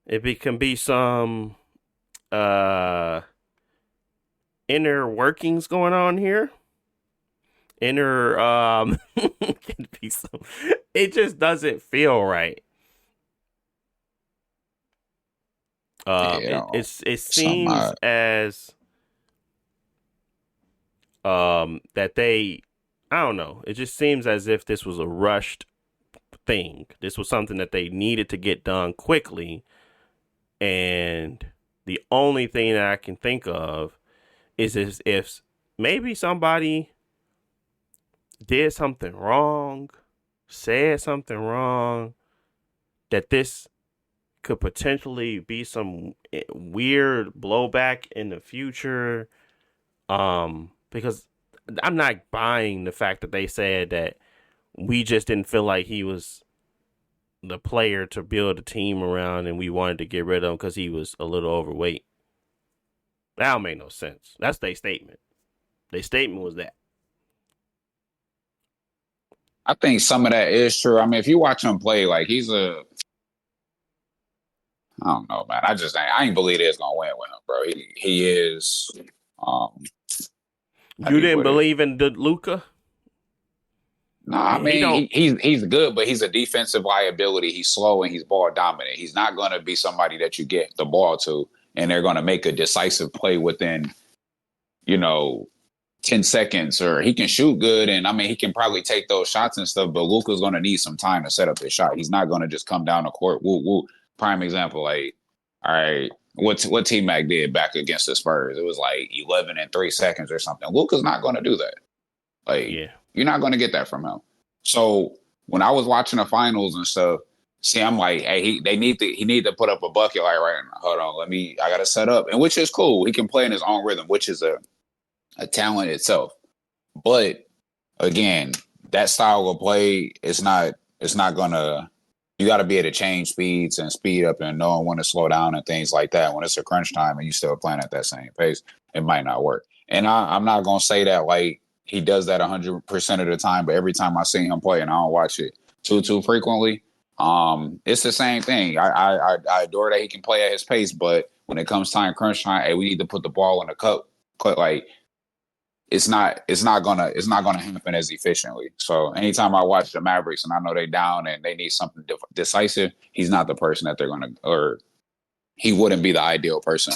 it can be some inner workings going on here. Inner can be some. It just doesn't feel right. Yeah, It something seems as that they, I don't know. It just seems as if this was a rushed thing. This was something that they needed to get done quickly, and the only thing that I can think of is if maybe somebody did something wrong, said something wrong, that this could potentially be some weird blowback in the future. Because I'm not buying the fact that they said that we just didn't feel like he was the player to build a team around, and we wanted to get rid of him because he was a little overweight. That don't make no sense. That's their statement. Their statement was that. I think some of that is true. I mean, if you watch him play, like I don't know, man. I ain't believe it's gonna win with him, bro. He is. You didn't believe in the Luka? No, I mean he's good, but he's a defensive liability. He's slow and he's ball dominant. He's not going to be somebody that you get the ball to and they're going to make a decisive play within, 10 seconds. Or he can shoot good, and I mean he can probably take those shots and stuff. But Luka's going to need some time to set up his shot. He's not going to just come down the court. Woo. Prime example, like, all right, what T-Mac did back against the Spurs. It was like 11 and 3 seconds or something. Luka's not going to do that. Like, yeah. You're not going to get that from him. So when I was watching the finals and stuff, I'm like, hey, he need to put up a bucket. Like, right now, hold on, I got to set up, and which is cool. He can play in his own rhythm, which is a talent itself. But again, that style of play it's not gonna. You got to be able to change speeds and speed up and knowing when to slow down and things like that. When it's a crunch time and you still playing at that same pace, it might not work. And I'm not gonna say that like he does that 100% of the time, but every time I see him play, and I don't watch it too frequently, it's the same thing. I adore that he can play at his pace, but when it comes time crunch time, hey, we need to put the ball in the cup. Like it's not gonna happen as efficiently. So anytime I watch the Mavericks and I know they down and they need something decisive, he's not the person that they're gonna, or he wouldn't be the ideal person.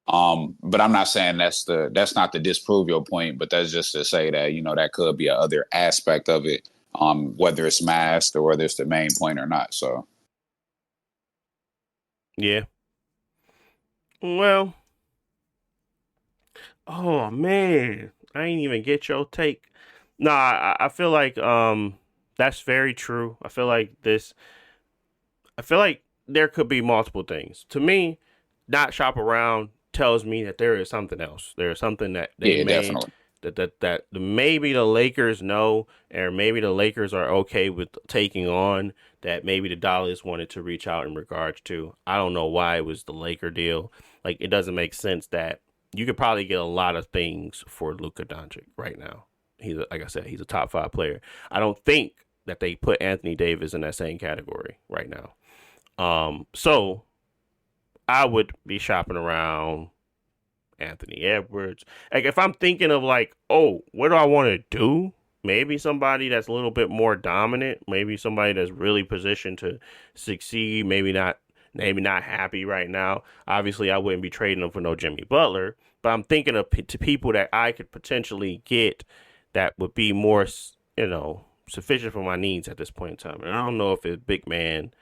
But I'm not saying that's not to disprove your point, but that's just to say that, that could be another aspect of it, whether it's masked or whether it's the main point or not. So. Yeah. Well. Oh man, I ain't even get your take. Nah, I feel like, that's very true. I feel like there could be multiple things. To me, not shop around tells me that there is something else. There is something that they definitely. that maybe the Lakers know, or maybe the Lakers are okay with taking on, that maybe the Dallas wanted to reach out in regards to. I don't know why it was the Laker deal. Like, it doesn't make sense that you could probably get a lot of things for Luka Doncic right now. Like I said, he's a top 5 player. I don't think that they put Anthony Davis in that same category right now. So I would be shopping around Anthony Edwards. Like, if I'm thinking of like, oh, what do I want to do? Maybe somebody that's a little bit more dominant. Maybe somebody that's really positioned to succeed. Maybe not happy right now. Obviously, I wouldn't be trading them for no Jimmy Butler. But I'm thinking of to people that I could potentially get that would be more, sufficient for my needs at this point in time. And I don't know if it's big man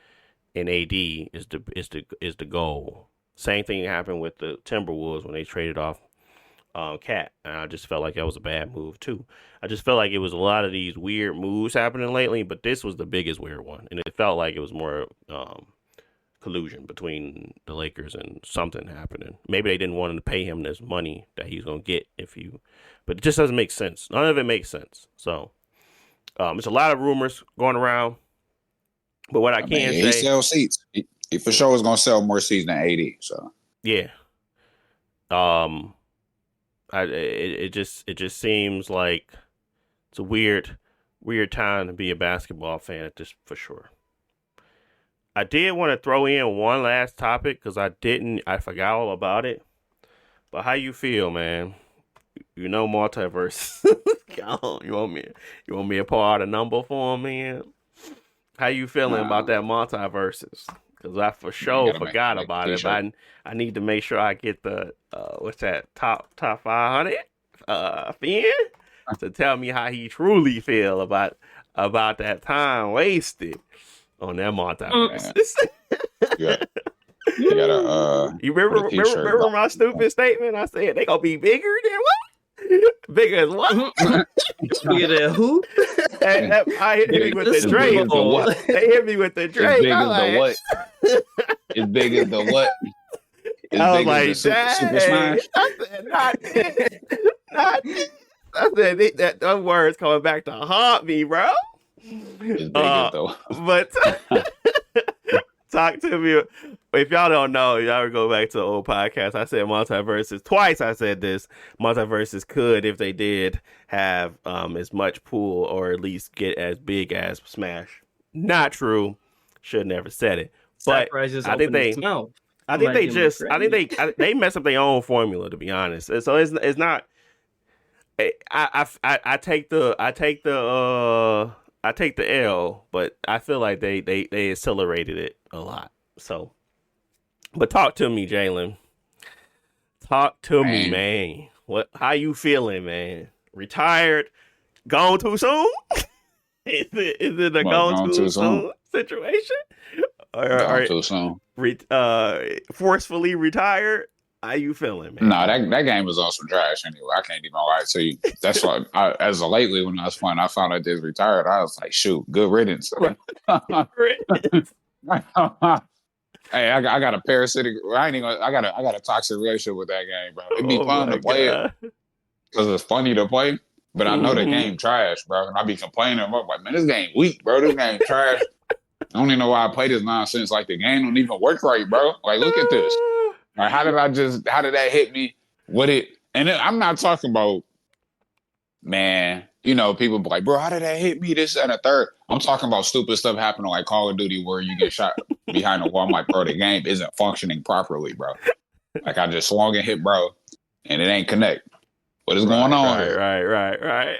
and AD is the goal. Same thing happened with the Timberwolves when they traded off Cat, and I just felt like that was a bad move too. I just felt like it was a lot of these weird moves happening lately, but this was the biggest weird one, and it felt like it was more collusion between the Lakers and something happening. Maybe they didn't want him to pay him this money that he's gonna get but it just doesn't make sense. None of it makes sense. So it's a lot of rumors going around. But what I can say, he sells seats. He for sure is gonna sell more seats than AD. So yeah. It just seems like it's a weird time to be a basketball fan at this, for sure. I did want to throw in one last topic because I forgot all about it. But how you feel, man? MultiVersus. You want me to pull out a number for him, man? How you feeling about that MultiVersus? Because I for sure forgot about it. But I need to make sure I get the what's that, top 500 Finn to tell me how he truly feel about that time wasted on that MultiVersus. Yeah. You gotta you remember my stupid statement? I said they gonna be bigger than what? Bigger as what? Bigger than who? I hit me with the Drake. They hit me with the Drake. As big as the what? I was like, Super Smash? I said, not this. I said, those words coming back to haunt me, bro. As big as the but Talk to me. If y'all don't know, y'all would go back to the old podcast. I said MultiVersus twice. I said this MultiVersus could, if they did, have as much pool or at least get as big as Smash. Not true. Should never said it. But Sakurai just I think opened they. his mouth. I think Like they him just. I think regretting they mess up their own formula, to be honest. And so it's not. I take the I take the L, but I feel like they accelerated it a lot. So, but talk to me, Jalen. Talk to me, Man, man. What? How you feeling, man? Retired? Gone too soon? Is it a what, gone gone too too soon? soon situation? Gone Or too soon. forcefully retired? How you feeling, No, man? that game was also trash anyway. I can't even lie to you. That's why, as of lately, when I was playing, I found out they was retired. I was like, shoot, good riddance. Hey, I got a parasitic. I ain't even. I got a toxic relationship with that game, bro. It'd be Oh fun to my play it god. because it's funny to play, but I know the Hmm. game trash, bro. And I be complaining. I'm like, man, this game weak, bro. This game trash. I don't even know why I play this nonsense. Like the game don't even work right, bro. Like, look at this. Like, how did that hit me? What it? And then, I'm not talking about, man. You know, people be like, bro, how did that hit me? This and a third. I'm talking about stupid stuff happening like Call of Duty where you get shot behind the wall. I'm like, bro, the game isn't functioning properly, bro. Like I just swung and hit, bro, and it ain't connect. What is going Right, on right, here?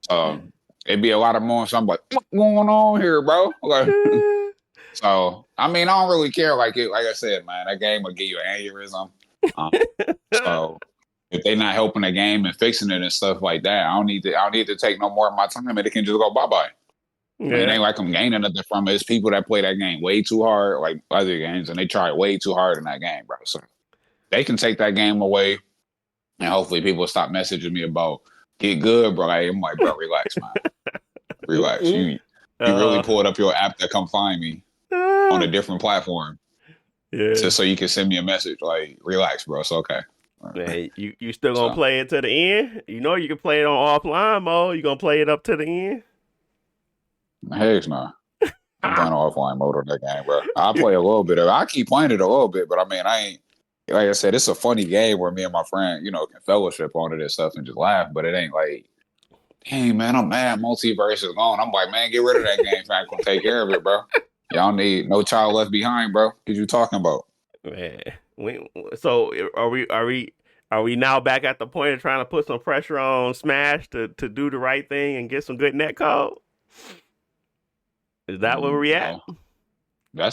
right, It'd be a lot of moments. I'm like, what's going on here, bro? Like, right. so I mean, I don't really care. Like I said, man, that game will give you an aneurysm. Um, so if they're not helping the game and fixing it and stuff like that, I don't need to take no more of my time, and it can just go bye bye. I mean, it Yeah. ain't like I'm gaining nothing from it. It's people that play that game way too hard, like other games, and they try way too hard in that game, bro. So they can take that game away, and hopefully people will stop messaging me about get good, bro. I'm like, bro, relax, man. Relax. You really Uh, pulled up your app to come find me on a different platform yeah. just so you can send me a message. Like, relax, bro. It's okay. Man, you still gonna So, play it to the end? You know you can play it on offline mode. You gonna play it up to the end? heck no. I'm playing offline mode on that game, bro. I play a little bit of it. I keep playing it a little bit, but I mean, I ain't, like I said, it's a funny game where me and my friend, can fellowship on it and stuff and just laugh, but it ain't like, hey, man, I'm mad. MultiVersus is gone. I'm like, man, get rid of that game. Fact, gonna take care of it, bro. Y'all need no child left behind, bro. What you talking about? Man, so are we now back at the point of trying to put some pressure on Smash to do the right thing and get some good net code? Is that where we at? No,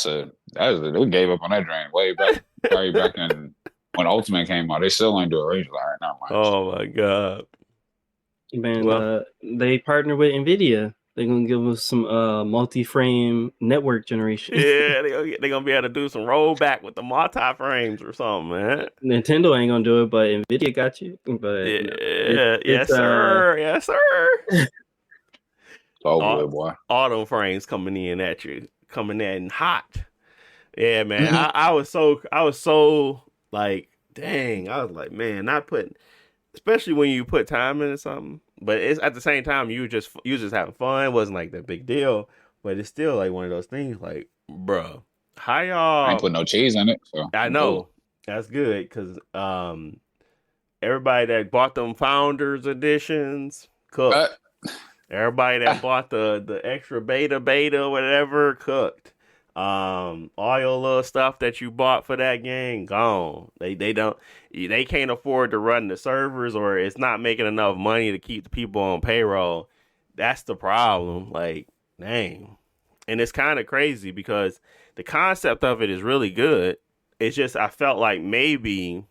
we gave up on that drain way back, probably back in when Ultimate came out. They still ain't do a range right now, man. Oh my god. Man, Well, they partner with Nvidia. They're gonna give us some multi-frame network generation. yeah, they gonna be able to do some rollback with the multi frames or something, man. Nintendo ain't gonna do it, but Nvidia got you. But no, Yeah, it's yes sir, yes sir. Over All, with, boy. all them frames coming in at you, coming in hot. Yeah, man. I was so like, dang. I was like, man, not putting, especially when you put time into something. But it's at the same time, you just having fun. It wasn't like that big deal. But it's still like one of those things, like, bruh, how I ain't y'all? put no cheese in it, so I I'm cool. know that's good because everybody that bought them founders editions Uh, cooked. Everybody that bought the extra beta whatever cooked. All your little stuff that you bought for that game gone. They can't afford to run the servers, or it's not making enough money to keep the people on payroll. That's the problem. Like, dang. And it's kind of crazy because the concept of it is really good. It's just I felt like maybe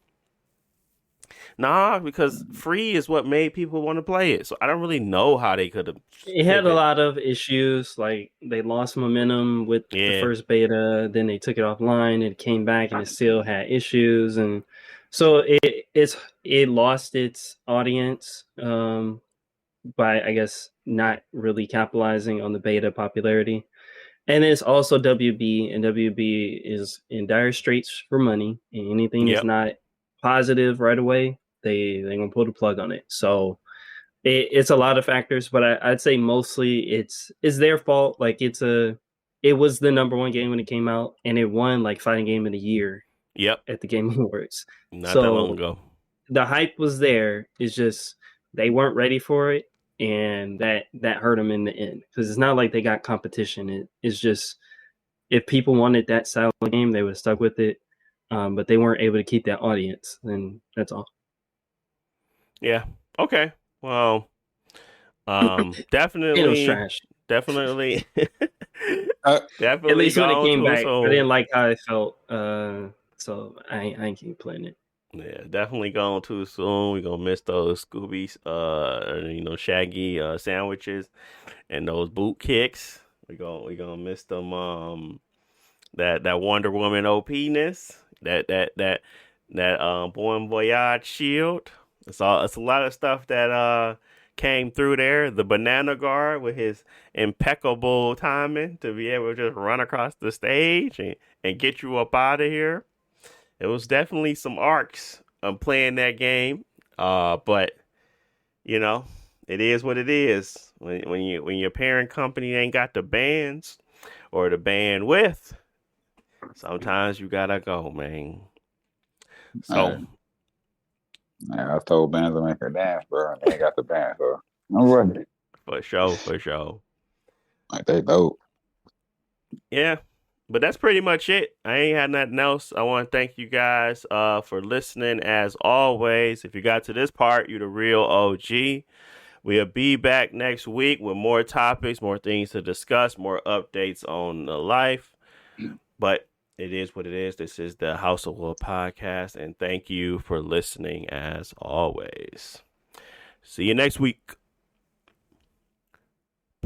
nah, because free is what made people want to play it. So I don't really know how they could have it had a pivoted. lot of issues. Like they lost momentum with the Yeah, first beta, then they took it offline. It came back and it still had issues, and so it lost its audience by I guess not really capitalizing on the beta popularity. And it's also WB, and WB is in dire straits for money. And anything that's yep. not positive right away, they gonna pull the plug on it. So it's a lot of factors, but I'd say mostly it's their fault. Like it was the #1 game when it came out, and it won like Fighting Game of the Year Yep. at the Game Awards. Not that long ago. The hype was there. It's just they weren't ready for it, and that hurt them in the end. Because it's not like they got competition. It's just if people wanted that style of game, they would have stuck with it. But they weren't able to keep that audience, and that's all. Yeah. Okay. Well, definitely. It was trash. Definitely. Definitely. At least when it came back, I didn't like how it felt. So I ain't keep playing it. Yeah, definitely gone too soon. We're gonna miss those Scooby's, Shaggy sandwiches and those boot kicks. We gonna miss them. That Wonder Woman OP-ness. That Bon Voyage shield. It's a lot of stuff that came through there. The banana guard with his impeccable timing to be able to just run across the stage and get you up out of here. It was definitely some arcs of playing that game. But it is what it is. When your parent company ain't got the bands or the bandwidth, sometimes you gotta go, man. So I told bands to make her dance, bro, and they ain't got the band, so I'm running. For sure. Like they dope. Yeah. But that's pretty much it. I ain't had nothing else. I want to thank you guys for listening as always. If you got to this part, you're the real OG. We'll be back next week with more topics, more things to discuss, more updates on the life. But it is what it is. This is the House of Wool podcast, and thank you for listening as always. See you next week.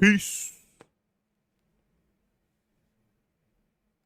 Peace.